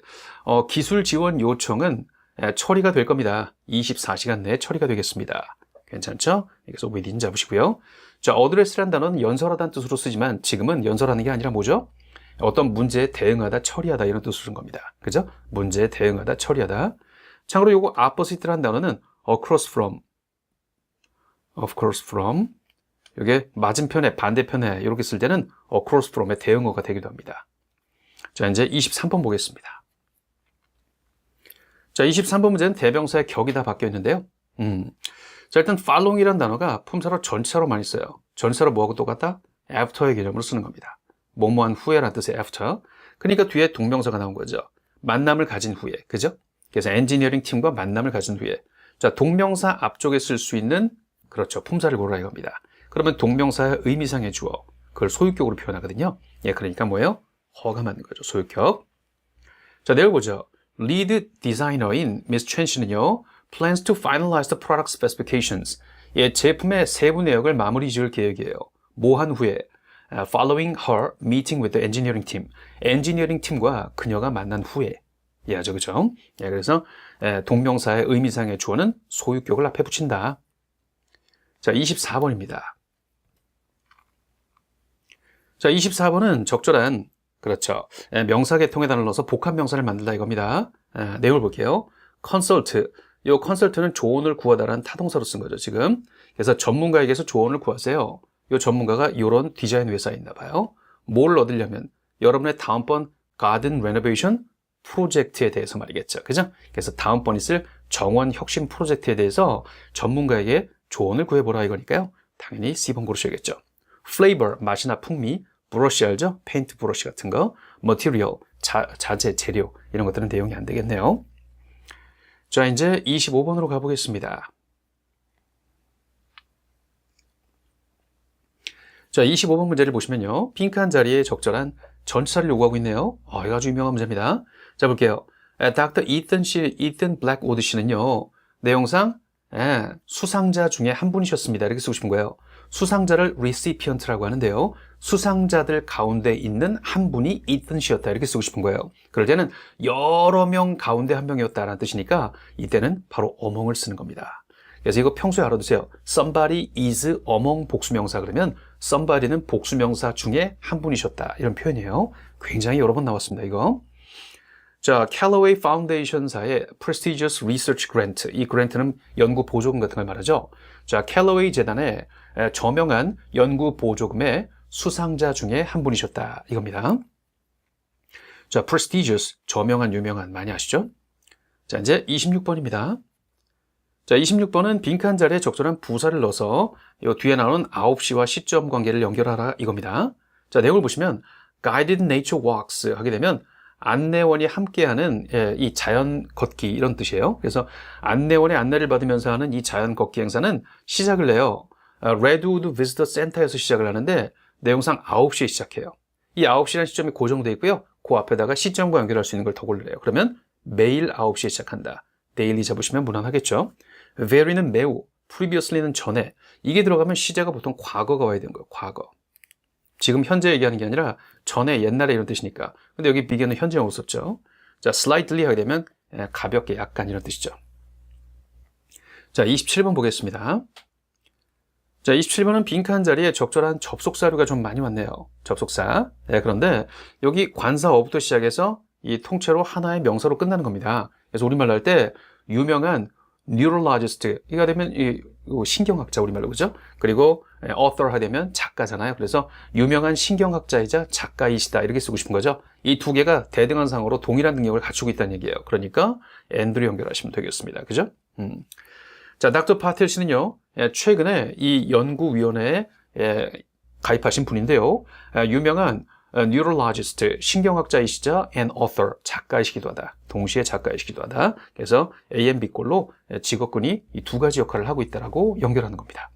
기술 지원 요청은 처리가 될 겁니다. 24시간 내에 처리가 되겠습니다. 괜찮죠? 그래서 within 잡으시고요. 자, address라는 단어는 연설하다는 뜻으로 쓰지만 지금은 연설하는 게 아니라 뭐죠? 어떤 문제에 대응하다, 처리하다 이런 뜻으로 쓴 겁니다. 그죠? 문제에 대응하다, 처리하다. 참고로 요거 opposite라는 단어는 across from 이게 맞은편에, 반대편에 이렇게 쓸 때는 across from의 대응어가 되기도 합니다. 자, 이제 23번 보겠습니다. 자, 23번 문제는 대명사의 격이 다 바뀌어 있는데요. 자, 일단 following이라는 단어가 품사로 전치사로 많이 써요. 전치사로 뭐하고 똑같다? after의 개념으로 쓰는 겁니다. 뭐뭐한 후에라는 뜻의 after. 그러니까 뒤에 동명사가 나온 거죠. 만남을 가진 후에. 그죠? 그래서 엔지니어링 팀과 만남을 가진 후에. 자, 동명사 앞쪽에 쓸 수 있는 그렇죠. 품사를 고르라 이겁니다. 그러면 동명사의 의미상의 주어. 그걸 소유격으로 표현하거든요. 그러니까 뭐예요? 허가 맞는 거죠. 소유격. 자, 내일 보죠. Lead designer인 Miss Chen 씨는요. plans to finalize the product specifications. 제품의 세부 내역을 마무리 지을 계획이에요. 뭐 한 후에 following her meeting with the engineering team. 엔지니어링 팀과 그녀가 만난 후에. 이해하죠, 그죠? 그래서 동명사의 의미상의 주어는 소유격을 앞에 붙인다. 자, 24번입니다. 자, 24번은 적절한 그렇죠. 명사 계통에 단어를 넣어서 복합 명사를 만들다 이겁니다. 내용을 볼게요. consult. 이 consult는 조언을 구하다라는 타동사로 쓴 거죠, 지금. 그래서 전문가에게서 조언을 구하세요. 이 전문가가 이런 디자인 회사에 있나 봐요. 뭘 얻으려면 여러분의 다음번 가든 레노베이션 프로젝트에 대해서 말이겠죠. 그죠? 그래서 다음번 있을 정원 혁신 프로젝트에 대해서 전문가에게 조언을 구해보라 이거니까요. 당연히 C번 고르셔야겠죠. flavor, 맛이나 풍미. 브러쉬 알죠? 페인트 브러쉬 같은 거. material, 자재, 재료 이런 것들은 내용이 안 되겠네요. 자, 이제 25번으로 가보겠습니다. 자, 25번 문제를 보시면요. 핑크한 자리에 적절한 전치사를 요구하고 있네요. 이거 아주 유명한 문제입니다. 자, 볼게요. Dr. Ethan Blackwood 씨는요. 내용상 수상자 중에 한 분이셨습니다. 이렇게 쓰고 싶은 거예요. 수상자를 recipient라고 하는데요. 수상자들 가운데 있는 한 분이 있던 시였다 이렇게 쓰고 싶은 거예요. 그럴 때는 여러 명 가운데 한 명이었다라는 뜻이니까 이때는 바로 among을 쓰는 겁니다. 그래서 이거 평소에 알아두세요. Somebody is among 복수명사 그러면 somebody는 복수명사 중에 한 분이셨다 이런 표현이에요. 굉장히 여러 번 나왔습니다. 이거. 자, Callaway Foundation사의 Prestigious Research Grant. 이 grant는 연구 보조금 같은 걸 말하죠. 자, Callaway 재단의 저명한 연구 보조금의 수상자 중에 한 분이셨다 이겁니다. 자, prestigious, 저명한, 유명한 많이 아시죠? 자, 이제 26번입니다. 자, 26번은 빈칸 자리에 적절한 부사를 넣어서 이 뒤에 나오는 9시와 시점 관계를 연결하라 이겁니다. 자, 내용을 보시면 Guided Nature Walks 하게 되면 안내원이 함께하는 이 자연 걷기 이런 뜻이에요. 그래서 안내원의 안내를 받으면서 하는 이 자연 걷기 행사는 시작을 내요. Redwood Visitor Center에서 시작을 하는데 내용상 9시에 시작해요. 이 9시라는 시점이 고정되어 있고요. 그 앞에다가 시점과 연결할 수 있는 걸 더 고르래요. 그러면 매일 9시에 시작한다. daily 잡으시면 무난하겠죠. very는 매우, previously는 전에. 이게 들어가면 시제가 보통 과거가 와야 되는 거예요. 과거. 지금 현재 얘기하는 게 아니라 전에, 옛날에 이런 뜻이니까. 근데 여기 begin은 현재형으로 썼죠. 자, slightly 하게 되면 가볍게, 약간 이런 뜻이죠. 자, 27번 보겠습니다. 자, 27번은 빈칸 자리에 적절한 접속사류가 좀 많이 왔네요. 접속사. 그런데 여기 관사어부터 시작해서 이 통째로 하나의 명사로 끝나는 겁니다. 그래서 우리말로 할 때 유명한 neurologist, 이가 되면 신경학자 우리말로 그죠? 그리고 author 하게 되면 작가잖아요. 그래서 유명한 신경학자이자 작가이시다 이렇게 쓰고 싶은 거죠. 이 두 개가 대등한상으로 동일한 능력을 갖추고 있다는 얘기예요. 그러니까 and로 연결하시면 되겠습니다. 그죠? 자, 닥터 파텔 씨는요, 최근에 이 연구위원회에 가입하신 분인데요. 유명한 neurologist, 신경학자이시자 and author, 작가이시기도 하다. 동시에 작가이시기도 하다. 그래서 A and B꼴로 직업군이 이 두 가지 역할을 하고 있다라고 연결하는 겁니다.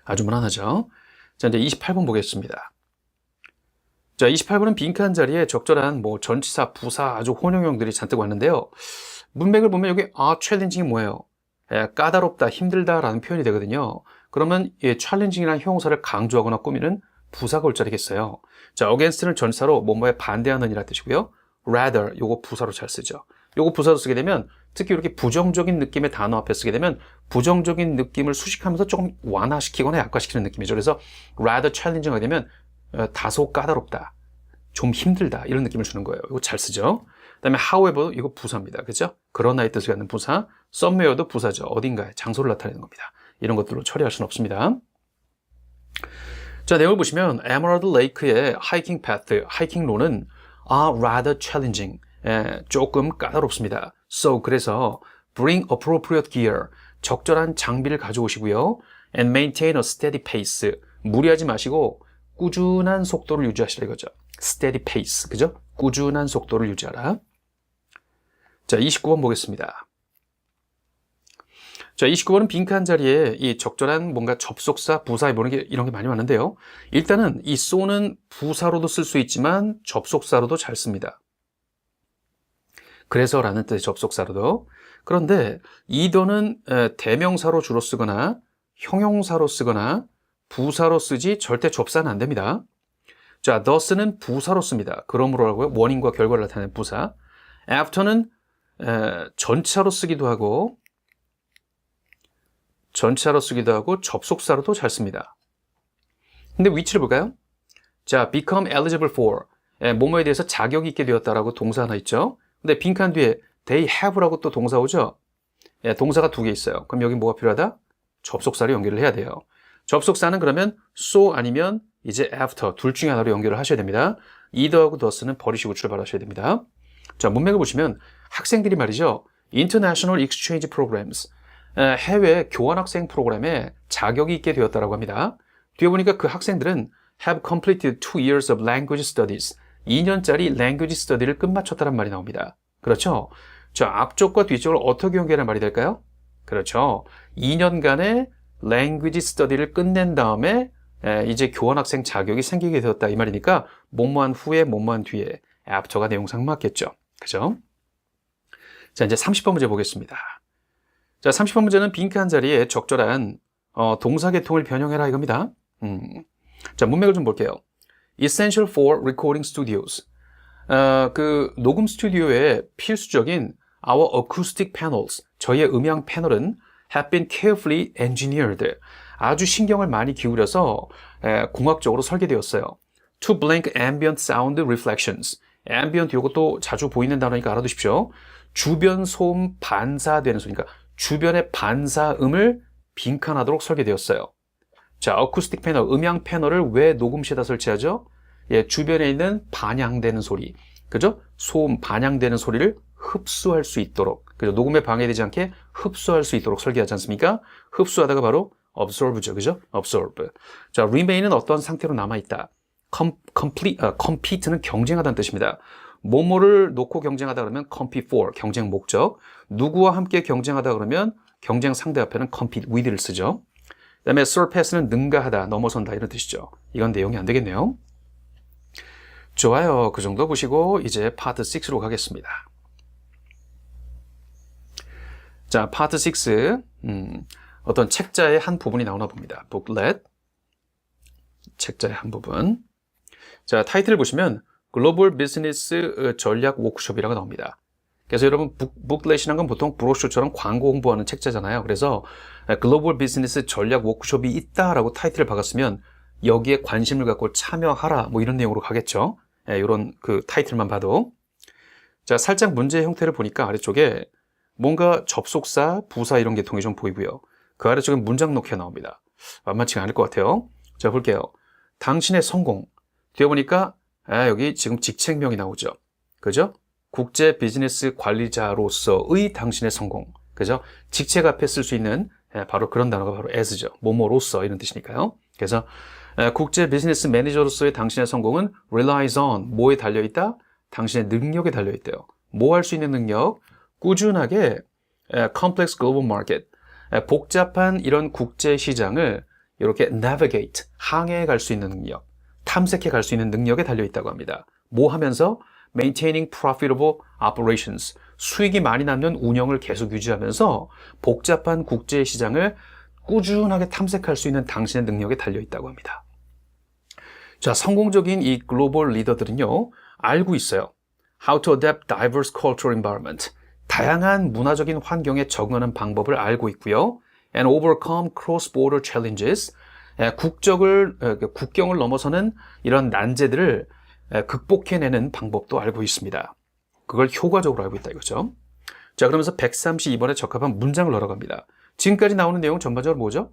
아주 무난하죠? 자, 이제 28번 보겠습니다. 자, 28번은 빈칸 자리에 적절한 전치사, 부사, 아주 혼용형들이 잔뜩 왔는데요. 문맥을 보면 여기 challenging이 뭐예요? 까다롭다, 힘들다라는 표현이 되거든요. 그러면 이 challenging이라는 형용사를 강조하거나 꾸미는 부사가 올 자리겠어요. 자, against는 전치사로 뭐뭐에 반대하는 이라는 뜻이고요. rather, 요거 부사로 잘 쓰죠. 요거 부사로 쓰게 되면 특히 이렇게 부정적인 느낌의 단어 앞에 쓰게 되면 부정적인 느낌을 수식하면서 조금 완화시키거나 약화시키는 느낌이죠. 그래서 rather challenging 하게 되면 다소 까다롭다, 좀 힘들다 이런 느낌을 주는 거예요. 이거 잘 쓰죠. 그 다음에 however, 이거 부사입니다. 그죠? 그러나의 뜻을 갖는 부사. somewhere도 부사죠. 어딘가에 장소를 나타내는 겁니다. 이런 것들로 처리할 수는 없습니다. 자, 내용을 보시면 Emerald Lake의 hiking path, 하이킹로는 are rather challenging, 조금 까다롭습니다. So, 그래서 bring appropriate gear, 적절한 장비를 가져오시고요. and maintain a steady pace, 무리하지 마시고 꾸준한 속도를 유지하시라 이거죠. steady pace, 그죠? 꾸준한 속도를 유지하라. 자, 29번 보겠습니다. 자, 29번은 빈칸 자리에 이 적절한 뭔가 접속사, 부사 이런 게 많이 왔는데요. 일단은 이 so는 부사로도 쓸 수 있지만 접속사로도 잘 씁니다. 그래서라는 뜻의 접속사로도. 그런데 either는 대명사로 주로 쓰거나 형용사로 쓰거나 부사로 쓰지 절대 접사는 안 됩니다. 자, thus는 부사로 씁니다. 그러므로라고요. 원인과 결과를 나타내는 부사. after는 전치사로 쓰기도 하고 접속사로도 잘 씁니다. 근데 위치를 볼까요? 자, become eligible for, 뭐뭐에 대해서 자격이 있게 되었다라고 동사 하나 있죠. 근데 빈칸 뒤에 they have라고 또 동사 오죠. 동사가 두 개 있어요. 그럼 여기 뭐가 필요하다? 접속사로 연결을 해야 돼요. 접속사는 그러면 so 아니면 이제 after 둘 중에 하나로 연결을 하셔야 됩니다. either하고 thus는 버리시고 출발하셔야 됩니다. 자, 문맥을 보시면 학생들이 말이죠. International Exchange Programs, 해외 교환학생 프로그램에 자격이 있게 되었다고 합니다. 뒤에 보니까 그 학생들은 have completed 2 years of language studies, 2년짜리 language study를 끝마쳤다는 말이 나옵니다. 그렇죠? 자, 앞쪽과 뒤쪽을 어떻게 연결하는 말이 될까요? 그렇죠. 2년간의 language study를 끝낸 다음에 이제 교환학생 자격이 생기게 되었다 이 말이니까 뭐뭐한 후에 뭐뭐한 뒤에 after가 내용상 맞겠죠. 그죠? 자, 이제 30번 문제 보겠습니다. 자, 30번 문제는 빈칸 자리에 적절한 동사 계통을 변형해라 이겁니다. 자, 문맥을 좀 볼게요. Essential for recording studios. 그 녹음 스튜디오의 필수적인 our acoustic panels, 저희의 음향 패널은 have been carefully engineered. 아주 신경을 많이 기울여서 공학적으로 설계되었어요. To blank ambient sound reflections. ambient 이것도 자주 보이는 단어니까 알아두십시오. 주변 소음 반사되는 소리, 그러니까 주변의 반사음을 빈칸하도록 설계되었어요. 자, 어쿠스틱 패널, 음향 패널을 왜 녹음실에다 설치하죠? 예, 주변에 있는 반향되는 소리, 그죠? 소음, 반향되는 소리를 흡수할 수 있도록, 그죠? 녹음에 방해되지 않게 흡수할 수 있도록 설계하지 않습니까? 흡수하다가 바로 absorb죠, 그죠? absorb. 자, remain은 어떤 상태로 남아있다. compete는 경쟁하다는 뜻입니다. 뭐뭐를 놓고 경쟁하다 그러면 compete for, 경쟁 목적. 누구와 함께 경쟁하다 그러면 경쟁 상대 앞에는 compete with를 쓰죠. 그 다음에 surpass는 능가하다, 넘어선다 이런 뜻이죠. 이건 내용이 안 되겠네요. 좋아요. 그 정도 보시고 이제 파트 6로 가겠습니다. 자, 파트 6. 어떤 책자의 한 부분이 나오나 봅니다. booklet. 책자의 한 부분. 자, 타이틀을 보시면 글로벌 비즈니스 전략 워크숍이라고 나옵니다. 그래서 여러분 북let이라는 건 보통 브로셔처럼 광고 홍보하는 책자잖아요. 그래서 글로벌 비즈니스 전략 워크숍이 있다라고 타이틀을 박았으면 여기에 관심을 갖고 참여하라 뭐 이런 내용으로 가겠죠. 이런 그 타이틀만 봐도. 자, 살짝 문제의 형태를 보니까 아래쪽에 뭔가 접속사, 부사 이런 계통이 좀 보이고요. 그 아래쪽에 문장 놓기가 나옵니다. 만만치가 않을 것 같아요. 자, 볼게요. 당신의 성공. 뒤에 보니까 여기 지금 직책명이 나오죠. 그죠? 국제 비즈니스 관리자로서의 당신의 성공. 그죠? 직책 앞에 쓸 수 있는 바로 그런 단어가 바로 as죠. 뭐뭐로서 이런 뜻이니까요. 그래서 국제 비즈니스 매니저로서의 당신의 성공은 relies on, 뭐에 달려있다? 당신의 능력에 달려있대요. 뭐 할 수 있는 능력? 꾸준하게 complex global market, 복잡한 이런 국제 시장을 이렇게 navigate, 항해해 갈 수 있는 능력, 탐색해 갈 수 있는 능력에 달려있다고 합니다. 뭐 하면서? maintaining profitable operations, 수익이 많이 나는 운영을 계속 유지하면서 복잡한 국제 시장을 꾸준하게 탐색할 수 있는 당신의 능력에 달려있다고 합니다. 자, 성공적인 이 글로벌 리더들은요, 알고 있어요. How to adapt diverse cultural environment. 다양한 문화적인 환경에 적응하는 방법을 알고 있고요. And overcome cross-border challenges. 국경을 넘어서는 이런 난제들을 극복해내는 방법도 알고 있습니다. 그걸 효과적으로 알고 있다 이거죠. 자, 그러면서 132번에 적합한 문장을 넣으러 갑니다. 지금까지 나오는 내용 전반적으로 뭐죠?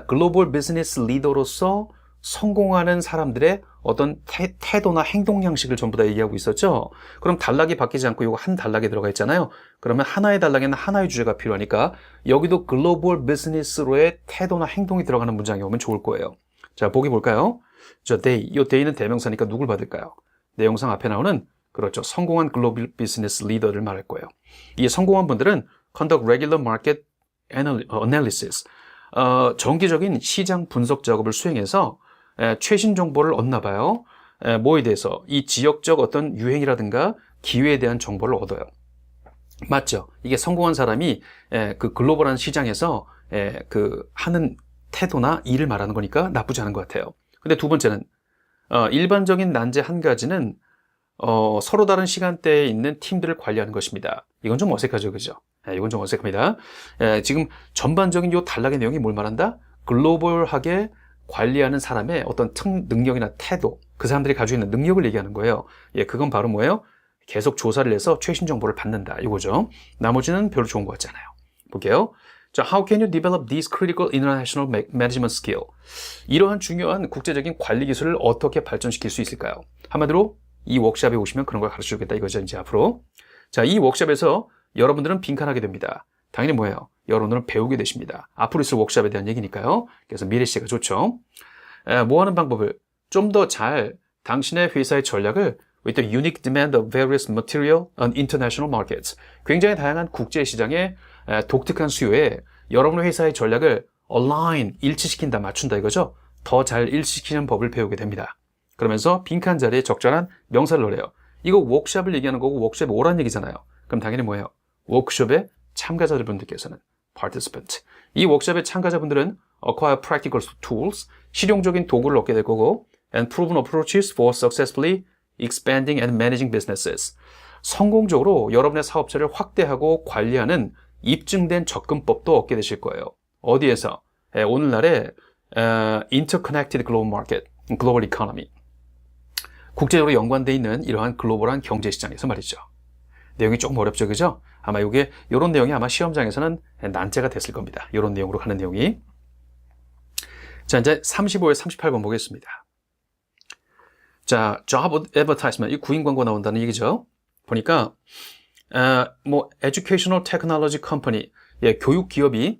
글로벌 비즈니스 리더로서 성공하는 사람들의 어떤 태도나 행동 양식을 전부 다 얘기하고 있었죠. 그럼 단락이 바뀌지 않고 이거 한 단락에 들어가 있잖아요. 그러면 하나의 단락에는 하나의 주제가 필요하니까 여기도 글로벌 비즈니스로의 태도나 행동이 들어가는 문장이 오면 좋을 거예요. 자, 보기 볼까요? 저 they, 이 they는 대명사니까 누굴 받을까요? 내용상 앞에 나오는, 그렇죠, 성공한 글로벌 비즈니스 리더를 말할 거예요. 이 성공한 분들은 conduct regular market analysis, 정기적인 시장 분석 작업을 수행해서 최신 정보를 얻나 봐요. 뭐에 대해서? 이 지역적 어떤 유행이라든가 기회에 대한 정보를 얻어요. 맞죠? 이게 성공한 사람이 그 글로벌한 시장에서 그 하는 태도나 일을 말하는 거니까 나쁘지 않은 것 같아요. 근데 두 번째는 일반적인 난제 한 가지는 서로 다른 시간대에 있는 팀들을 관리하는 것입니다. 이건 좀 어색하죠, 그죠? 이건 좀 어색합니다. 지금 전반적인 이 단락의 내용이 뭘 말한다? 글로벌하게 관리하는 사람의 어떤 능력이나 태도, 그 사람들이 가지고 있는 능력을 얘기하는 거예요. 그건 바로 뭐예요? 계속 조사를 해서 최신 정보를 받는다, 이거죠. 나머지는 별로 좋은 것 같지 않아요. 볼게요. 자, how can you develop these critical international management skill? 이러한 중요한 국제적인 관리 기술을 어떻게 발전시킬 수 있을까요? 한마디로 이 워크숍에 오시면 그런 걸 가르쳐 주겠다 이거죠, 이제 앞으로. 자, 이 워크숍에서 여러분들은 빈칸하게 됩니다. 당연히 뭐예요? 여러분들은 배우게 되십니다. 앞으로 있을 워크숍에 대한 얘기니까요. 그래서 미래 시가 좋죠. 뭐 하는 방법을 좀 더 잘 당신의 회사의 전략을 with the unique demand of various material on international markets. 굉장히 다양한 국제 시장의 독특한 수요에 여러분의 회사의 전략을 align, 일치시킨다, 맞춘다 이거죠. 더 잘 일치시키는 법을 배우게 됩니다. 그러면서 빈칸 자리에 적절한 명사를 넣으래요. 이거 워크숍을 얘기하는 거고 워크숍에 오란 얘기잖아요. 그럼 당연히 뭐예요? 워크숍의 참가자분들께서는 participant. 이 워크숍의 참가자분들은 acquire practical tools, 실용적인 도구를 얻게 될 거고, and proven approaches for successfully expanding and managing businesses. 성공적으로 여러분의 사업체를 확대하고 관리하는 입증된 접근법도 얻게 되실 거예요. 어디에서? 오늘날의 interconnected global market, global economy. 국제적으로 연관되어 있는 이러한 글로벌한 경제 시장에서 말이죠. 내용이 조금 어렵죠, 그죠? 아마 이런 내용이 아마 시험장에서는 난제가 됐을 겁니다. 이런 내용으로 가는 내용이. 자, 이제 35에 38번 보겠습니다. 자, job advertisement, 이 구인 광고 나온다는 얘기죠. 보니까 educational technology company, 교육 기업이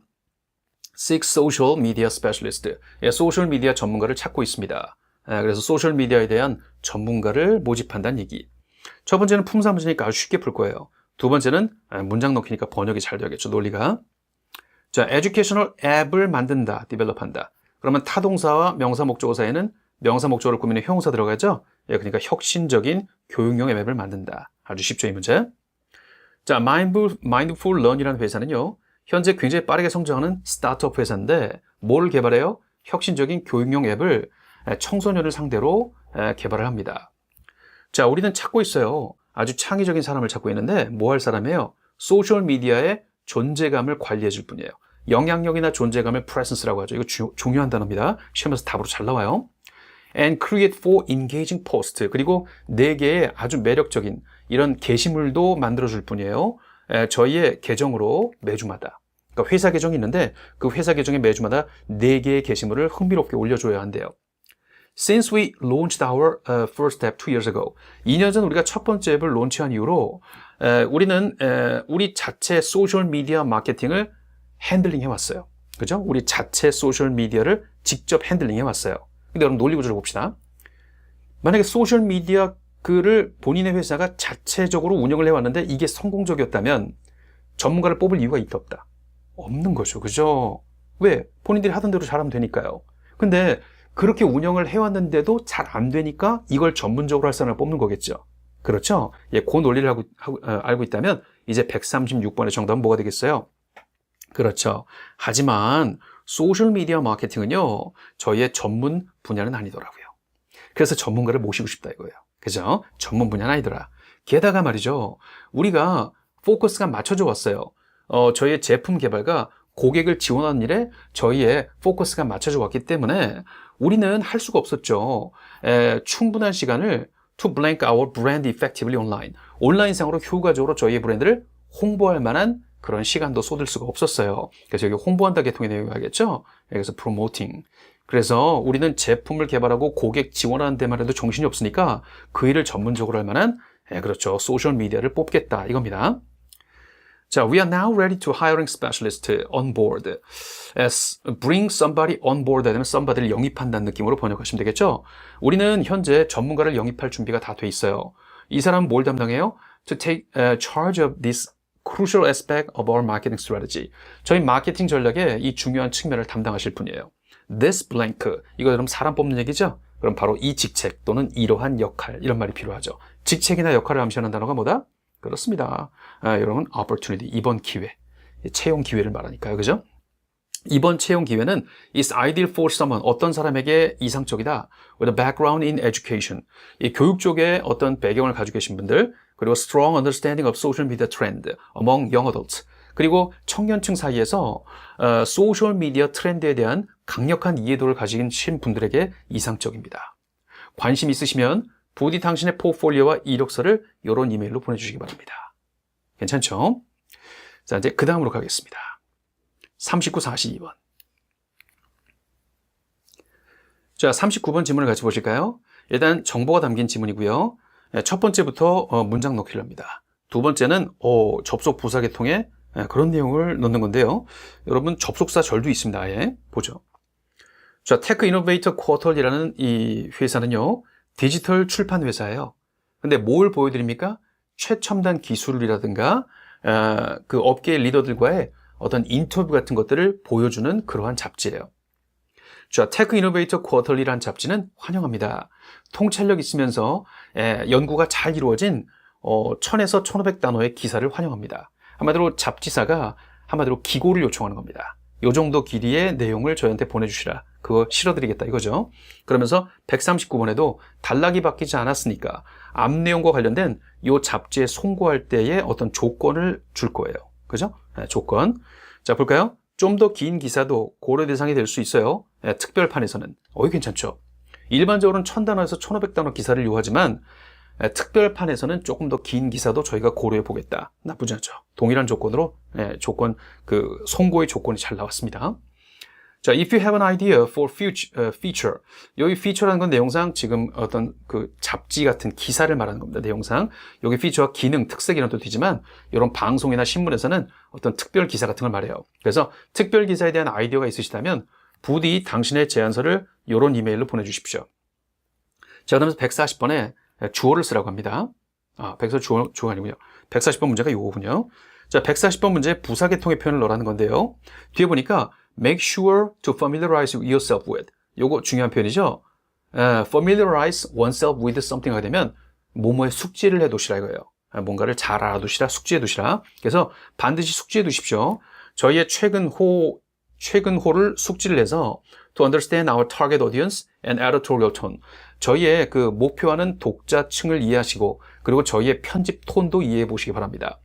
seek social media specialist, 소셜 미디어 전문가를 찾고 있습니다. 그래서 소셜 미디어에 대한 전문가를 모집한다는 얘기. 첫 번째는 품사 문제니까 아주 쉽게 풀 거예요. 두 번째는 문장 넣기니까 번역이 잘 되겠죠, 논리가. 자, educational 앱을 만든다, develop한다. 그러면 타동사와 명사 목적어 사이에는 명사 목적어를 꾸미는 형용사 들어가죠? 그러니까 혁신적인 교육용 앱을 만든다. 아주 쉽죠, 이 문제. 자, Mindful Learn이라는 회사는요, 현재 굉장히 빠르게 성장하는 스타트업 회사인데 뭘 개발해요? 혁신적인 교육용 앱을 청소년을 상대로 개발을 합니다. 자, 우리는 찾고 있어요. 아주 창의적인 사람을 찾고 있는데 뭐 할 사람이에요? 소셜미디어의 존재감을 관리해 줄 분이에요. 영향력이나 존재감을 presence라고 하죠. 이거 중요한 단어입니다. 시험에서 답으로 잘 나와요. And create for engaging post. 그리고 4개의 아주 매력적인 이런 게시물도 만들어줄 분이에요. 저희의 계정으로 매주마다. 그러니까 회사 계정이 있는데 그 회사 계정에 매주마다 4개의 게시물을 흥미롭게 올려줘야 한대요. Since we launched our first app 2 years ago. 2년 전 우리가 첫 번째 앱을 론치한 이후로 우리는 우리 자체 소셜 미디어 마케팅을 핸들링 해왔어요. 그죠? 우리 자체 소셜 미디어를 직접 핸들링 해왔어요. 근데 여러분 논리 구조를 봅시다. 만약에 소셜 미디어 글을 본인의 회사가 자체적으로 운영을 해왔는데 이게 성공적이었다면 전문가를 뽑을 이유가 있다 없다? 없는 거죠. 그죠? 왜? 본인들이 하던 대로 잘하면 되니까요. 근데 그렇게 운영을 해왔는데도 잘 안 되니까 이걸 전문적으로 할 사람을 뽑는 거겠죠. 그렇죠? 그 논리를 알고 있다면 이제 136번의 정답은 뭐가 되겠어요? 그렇죠. 하지만 소셜미디어 마케팅은요, 저희의 전문 분야는 아니더라고요. 그래서 전문가를 모시고 싶다 이거예요. 그죠? 전문 분야는 아니더라. 게다가 말이죠, 우리가 포커스가 맞춰져 왔어요. 저희의 제품 개발과 고객을 지원하는 일에 저희의 포커스가 맞춰져 왔기 때문에 우리는 할 수가 없었죠. 충분한 시간을 to blank our brand effectively online. 온라인상으로 효과적으로 저희의 브랜드를 홍보할 만한 그런 시간도 쏟을 수가 없었어요. 그래서 여기 홍보한다 계통의 내용이 하겠죠. 여기서 promoting. 그래서 우리는 제품을 개발하고 고객 지원하는 데만 해도 정신이 없으니까 그 일을 전문적으로 할 만한 그렇죠. 소셜 미디어를 뽑겠다 이겁니다. 자, we are now ready to hiring specialist on board. bring somebody on board 되면 somebody를 영입한다는 느낌으로 번역하시면 되겠죠. 우리는 현재 전문가를 영입할 준비가 다 돼 있어요. 이 사람은 뭘 담당해요? To take charge of this crucial aspect of our marketing strategy. 저희 마케팅 전략의 이 중요한 측면을 담당하실 분이에요. This blank. 이거 그럼 사람 뽑는 얘기죠? 그럼 바로 이 직책 또는 이러한 역할 이런 말이 필요하죠. 직책이나 역할을 암시하는 단어가 뭐다? 그렇습니다. 여러분, opportunity, 이번 기회, 채용 기회를 말하니까요. 그죠? 이번 채용 기회는 is ideal for someone, 어떤 사람에게 이상적이다. with a background in education, 이 교육 쪽에 어떤 배경을 가지고 계신 분들, 그리고 strong understanding of social media trend among young adults, 그리고 청년층 사이에서 소셜 미디어 트렌드에 대한 강력한 이해도를 가지신 분들에게 이상적입니다. 관심 있으시면 부디 당신의 포트폴리오와 이력서를 이런 이메일로 보내주시기 바랍니다. 괜찮죠? 자, 이제 그 다음으로 가겠습니다. 39, 42번. 자, 39번 지문을 같이 보실까요? 일단 정보가 담긴 지문이고요. 첫 번째부터 문장 넣기를 합니다. 두 번째는 접속 부사 계통에 그런 내용을 넣는 건데요. 여러분 접속사 절도 있습니다. 아예 보죠. 자, 테크 이노베이터 쿼털이라는 이 회사는요, 디지털 출판 회사예요. 근데 뭘 보여드립니까? 최첨단 기술이라든가 그 업계의 리더들과의 어떤 인터뷰 같은 것들을 보여주는 그러한 잡지예요. 자, 테크 이노베이터 쿼털리라는 잡지는 환영합니다. 통찰력 있으면서 연구가 잘 이루어진 1000에서 1500단어의 기사를 환영합니다. 한마디로 잡지사가 한마디로 기고를 요청하는 겁니다. 요 정도 길이의 내용을 저희한테 보내주시라. 그거 실어드리겠다 이거죠. 그러면서 139번에도 단락이 바뀌지 않았으니까 앞 내용과 관련된 요 잡지에 송고할 때의 어떤 조건을 줄 거예요. 그죠? 네, 조건. 자, 볼까요? 좀 더 긴 기사도 고려 대상이 될 수 있어요. 네, 특별판에서는. 괜찮죠? 일반적으로는 1000단어에서 1500단어 기사를 요하지만 특별판에서는 조금 더 긴 기사도 저희가 고려해 보겠다. 나쁘지 않죠. 동일한 조건으로 송고의 조건이 잘 나왔습니다. 자, if you have an idea for feature. 여기 feature라는 건 내용상 지금 어떤 그 잡지 같은 기사를 말하는 겁니다. 내용상. 여기 feature가 기능, 특색 이런 뜻이지만 이런 방송이나 신문에서는 어떤 특별 기사 같은 걸 말해요. 그래서 특별 기사에 대한 아이디어가 있으시다면 부디 당신의 제안서를 이런 이메일로 보내주십시오. 자, 그러면서 140번에 주어를 쓰라고 합니다. 140 주어가 아니군요. 140번 문제가 요거군요. 자, 140번 문제 부사 계통의 표현을 넣으라는 건데요. 뒤에 보니까 make sure to familiarize yourself with. 요거 중요한 표현이죠. familiarize oneself with something 하게 되면 뭐뭐에 숙지를 해두시라 이거예요. 뭔가를 잘 알아두시라, 숙지해 두시라. 그래서 반드시 숙지해 두십시오. 저희의 최근호를 숙지를 해서 to understand our target audience and editorial tone. 저희의 그 목표하는 독자층을 이해하시고 그리고 저희의 편집 톤도 이해해 보시기 바랍니다.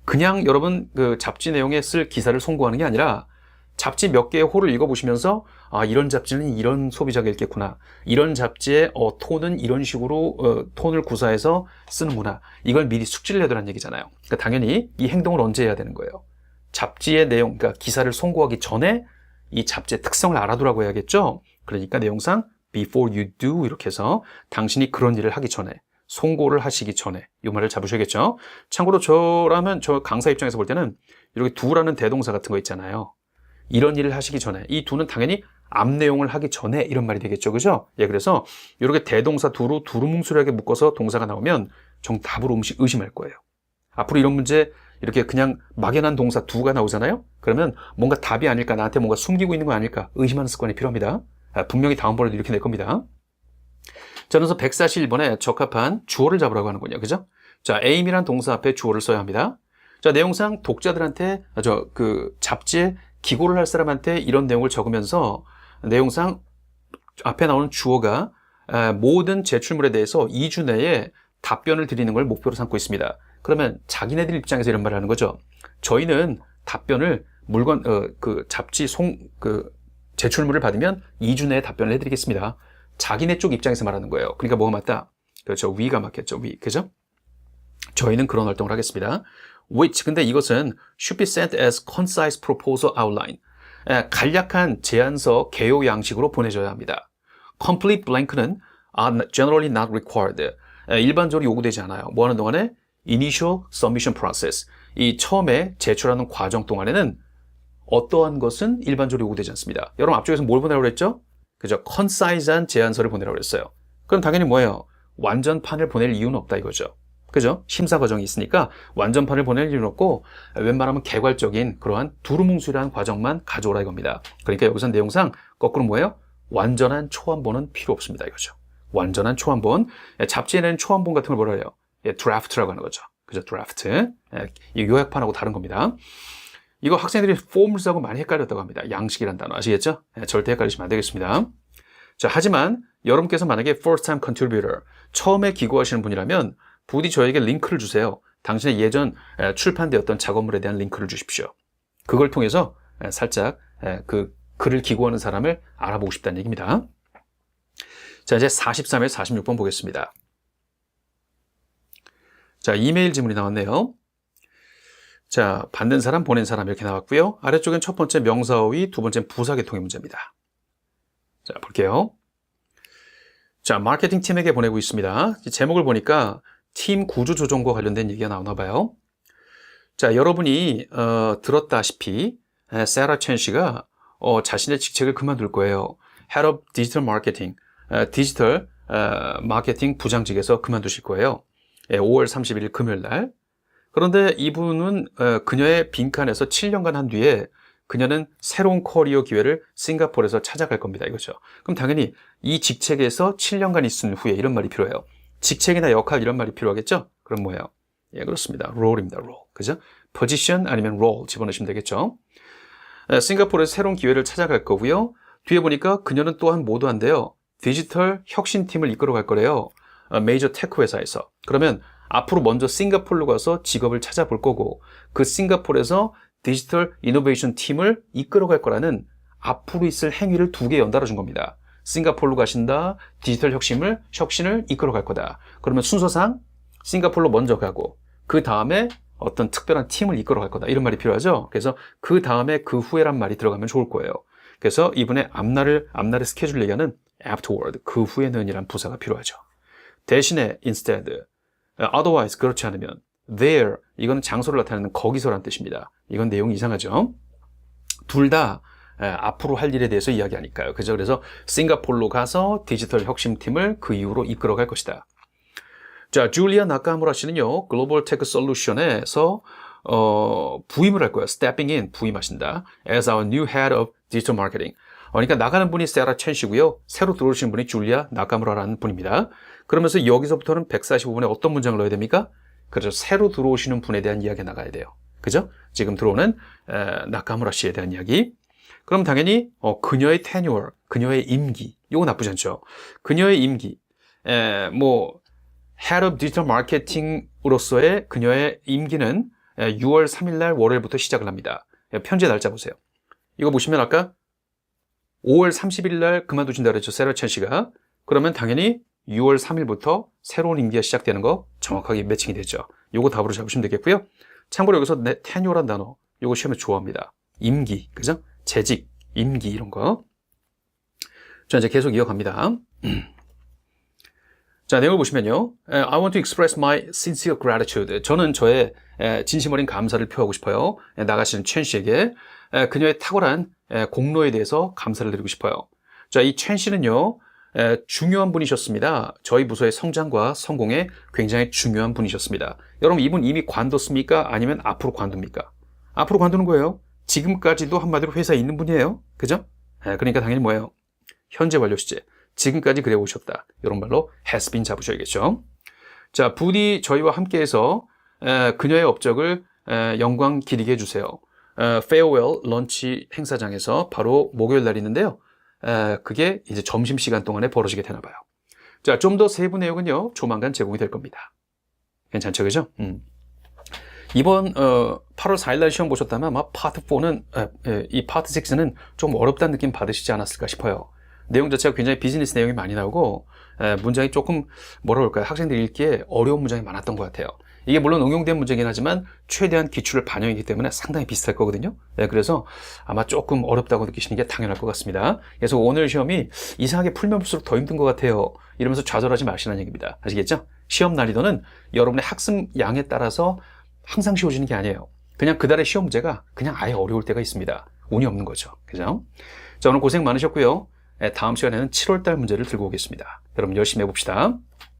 그냥 여러분 그 잡지 내용에 쓸 기사를 송고하는 게 아니라 잡지 몇 개의 호를 읽어보시면서 이런 잡지는 이런 소비자가 읽겠구나. 이런 잡지의 톤은 이런 식으로 톤을 구사해서 쓰는구나. 이걸 미리 숙지를 해두라는 얘기잖아요. 그러니까 당연히 이 행동을 언제 해야 되는 거예요? 잡지의 내용, 그러니까 기사를 송고하기 전에 이 잡지의 특성을 알아두라고 해야겠죠? 그러니까 내용상 before you do 이렇게 해서 당신이 그런 일을 하기 전에 송고를 하시기 전에 이 말을 잡으셔야겠죠? 참고로 저라면 저 강사 입장에서 볼 때는 이렇게 do라는 대동사 같은 거 있잖아요. 이런 일을 하시기 전에 이 do는 당연히 앞 내용을 하기 전에 이런 말이 되겠죠. 그죠? 예, 그래서 이렇게 대동사 do로 두루뭉술하게 묶어서 동사가 나오면 정답으로 의심할 거예요. 앞으로 이런 문제 이렇게 그냥 막연한 동사 do가 나오잖아요? 그러면 뭔가 답이 아닐까, 나한테 뭔가 숨기고 있는 거 아닐까 의심하는 습관이 필요합니다. 분명히 다음번에도 이렇게 낼 겁니다. 자, 그래서 141번에 적합한 주어를 잡으라고 하는군요. 그죠? 자, aim이란 동사 앞에 주어를 써야 합니다. 자, 내용상 독자들한테, 잡지에 기고를 할 사람한테 이런 내용을 적으면서 내용상 앞에 나오는 주어가 모든 제출물에 대해서 2주 내에 답변을 드리는 걸 목표로 삼고 있습니다. 그러면 자기네들 입장에서 이런 말을 하는 거죠. 저희는 답변을 잡지 제출물을 받으면 2주 내에 답변을 해드리겠습니다. 자기네 쪽 입장에서 말하는 거예요. 그러니까 뭐가 맞다? 그렇죠. 위가 맞겠죠. 위. 그죠? 저희는 그런 활동을 하겠습니다. which, 근데 이것은 should be sent as concise proposal outline. 간략한 제안서 개요 양식으로 보내줘야 합니다. complete blank는 are generally not required. 일반적으로 요구되지 않아요. 뭐 하는 동안에? initial submission process. 이 처음에 제출하는 과정 동안에는 어떠한 것은 일반적으로 요구되지 않습니다. 여러분 앞쪽에서 뭘 보내라고 그랬죠? 그죠? concise한 제안서를 보내라고 그랬어요. 그럼 당연히 뭐예요? 완전판을 보낼 이유는 없다 이거죠. 그죠? 심사 과정이 있으니까 완전판을 보낼 이유는 없고 웬만하면 개괄적인 그러한 두루뭉술한 과정만 가져오라 이겁니다. 그러니까 여기서 내용상 거꾸로 뭐예요? 완전한 초안본은 필요 없습니다 이거죠. 완전한 초안본. 잡지에 내는 초안본 같은 걸 뭐라 해요? 드래프트라고 하는 거죠. 그죠? 드래프트. 이 요약판하고 다른 겁니다. 이거 학생들이 forms하고 많이 헷갈렸다고 합니다. 양식이란 단어 아시겠죠? 절대 헷갈리시면 안 되겠습니다. 자, 하지만 여러분께서 만약에 first time contributor, 처음에 기고하시는 분이라면 부디 저에게 링크를 주세요. 당신의 예전 출판되었던 작업물에 대한 링크를 주십시오. 그걸 통해서 살짝 그 글을 기고하는 사람을 알아보고 싶다는 얘기입니다. 자, 이제 43에서 46번 보겠습니다. 자, 이메일 지문이 나왔네요. 자, 받는 사람, 보낸 사람 이렇게 나왔고요. 아래쪽엔 첫 번째 명사어휘, 두 번째는 부사계통의 문제입니다. 자, 볼게요. 자, 마케팅 팀에게 보내고 있습니다. 제목을 보니까 팀 구조 조정과 관련된 얘기가 나오나 봐요. 자, 여러분이 들었다시피 세라 첸 씨가 자신의 직책을 그만둘 거예요. Head of Digital Marketing, 디지털 마케팅 부장직에서 그만두실 거예요. 5월 31일 금요일 날. 그런데 이분은 그녀의 빈칸에서 7년간 한 뒤에 그녀는 새로운 커리어 기회를 싱가포르에서 찾아갈 겁니다. 이거죠. 그럼 당연히 이 직책에서 7년간 있은 후에 이런 말이 필요해요. 직책이나 역할 이런 말이 필요하겠죠? 그럼 뭐예요? 예, 그렇습니다. role입니다. role. 그죠? position 아니면 role 집어넣으시면 되겠죠? 싱가포르에서 새로운 기회를 찾아갈 거고요. 뒤에 보니까 그녀는 또한 모두한데요. 디지털 혁신팀을 이끌어갈 거래요. 메이저 테크 회사에서. 그러면 앞으로 먼저 싱가포르로 가서 직업을 찾아볼 거고 그 싱가포르에서 디지털 이노베이션 팀을 이끌어갈 거라는 앞으로 있을 행위를 2개 연달아 준 겁니다. 싱가포르로 가신다. 디지털 혁신을 이끌어갈 거다. 그러면 순서상 싱가포르로 먼저 가고 그 다음에 어떤 특별한 팀을 이끌어갈 거다. 이런 말이 필요하죠. 그래서 그 다음에 그 후에란 말이 들어가면 좋을 거예요. 그래서 이분의 앞날의 스케줄 얘기하는 afterward, 그 후에는 이란 부사가 필요하죠. 대신에 instead, otherwise 그렇지 않으면 there, 이거는 장소를 나타내는 거기서란 뜻입니다. 이건 내용이 이상하죠. 둘 다 앞으로 할 일에 대해서 이야기하니까요. 그죠? 그래서 싱가포르로 가서 디지털 혁신팀을 그 이후로 이끌어갈 것이다. 자, 줄리아 나카무라 씨는요, 글로벌 테크 솔루션에서 부임을 할 거예요. stepping in, 부임하신다. as our new head of digital marketing. 그러니까 나가는 분이 세라 첸 씨고요. 새로 들어오신 분이 줄리아 나카무라라는 분입니다. 그러면서 여기서부터는 145분에 어떤 문장을 넣어야 됩니까? 그렇죠. 새로 들어오시는 분에 대한 이야기가 나가야 돼요. 그죠? 지금 들어오는 나카무라 씨에 대한 이야기. 그럼 당연히 그녀의 tenure, 그녀의 임기. 이거 나쁘지 않죠. 그녀의 임기. Head of Digital Marketing으로서의 그녀의 임기는 6월 3일 날 월요일부터 시작을 합니다. 편지 날짜 보세요. 이거 보시면 아까 5월 30일 날 그만두신다 그랬죠. 세라 첸 씨가. 그러면 당연히 6월 3일부터 새로운 임기가 시작되는 거 정확하게 매칭이 되죠. 요거 답으로 잡으시면 되겠고요. 참고로 여기서 tenure란 단어, 요거 시험에 좋아합니다. 임기, 그죠? 재직, 임기 이런 거. 자, 이제 계속 이어갑니다. 자, 내용을 보시면요. I want to express my sincere gratitude. 저는 저의 진심 어린 감사를 표하고 싶어요. 나가시는 첸 씨에게 그녀의 탁월한 공로에 대해서 감사를 드리고 싶어요. 자, 이 첸 씨는요. 중요한 분이셨습니다. 저희 부서의 성장과 성공에 굉장히 중요한 분이셨습니다. 여러분, 이분 이미 관뒀습니까? 아니면 앞으로 관둡니까? 앞으로 관두는 거예요. 지금까지도 한마디로 회사에 있는 분이에요. 그죠? 그러니까 당연히 뭐예요? 현재 완료 시제. 지금까지 그래 오셨다. 이런 말로 has been 잡으셔야겠죠. 자, 부디 저희와 함께해서 그녀의 업적을 영광 기리게 해주세요. farewell 런치 행사장에서 바로 목요일 날 있는데요. 그게 이제 점심시간 동안에 벌어지게 되나 봐요. 자, 좀 더 세부 내용은요, 조만간 제공이 될 겁니다. 괜찮죠, 그죠? 이번 8월 4일 날 시험 보셨다면 아마 파트 4는 이 파트 6는 좀 어렵다는 느낌 받으시지 않았을까 싶어요. 내용 자체가 굉장히 비즈니스 내용이 많이 나오고 문장이 조금 뭐라 그럴까요? 학생들이 읽기에 어려운 문장이 많았던 것 같아요. 이게 물론 응용된 문제긴 하지만 최대한 기출을 반영이기 때문에 상당히 비슷할 거거든요. 그래서 아마 조금 어렵다고 느끼시는 게 당연할 것 같습니다. 그래서 오늘 시험이 이상하게 풀면 풀수록 더 힘든 것 같아요. 이러면서 좌절하지 마시라는 얘기입니다. 아시겠죠? 시험 난이도는 여러분의 학습 양에 따라서 항상 쉬워지는 게 아니에요. 그냥 그달의 시험 문제가 그냥 아예 어려울 때가 있습니다. 운이 없는 거죠. 그죠? 자, 오늘 고생 많으셨고요. 다음 시간에는 7월달 문제를 들고 오겠습니다. 여러분 열심히 해봅시다.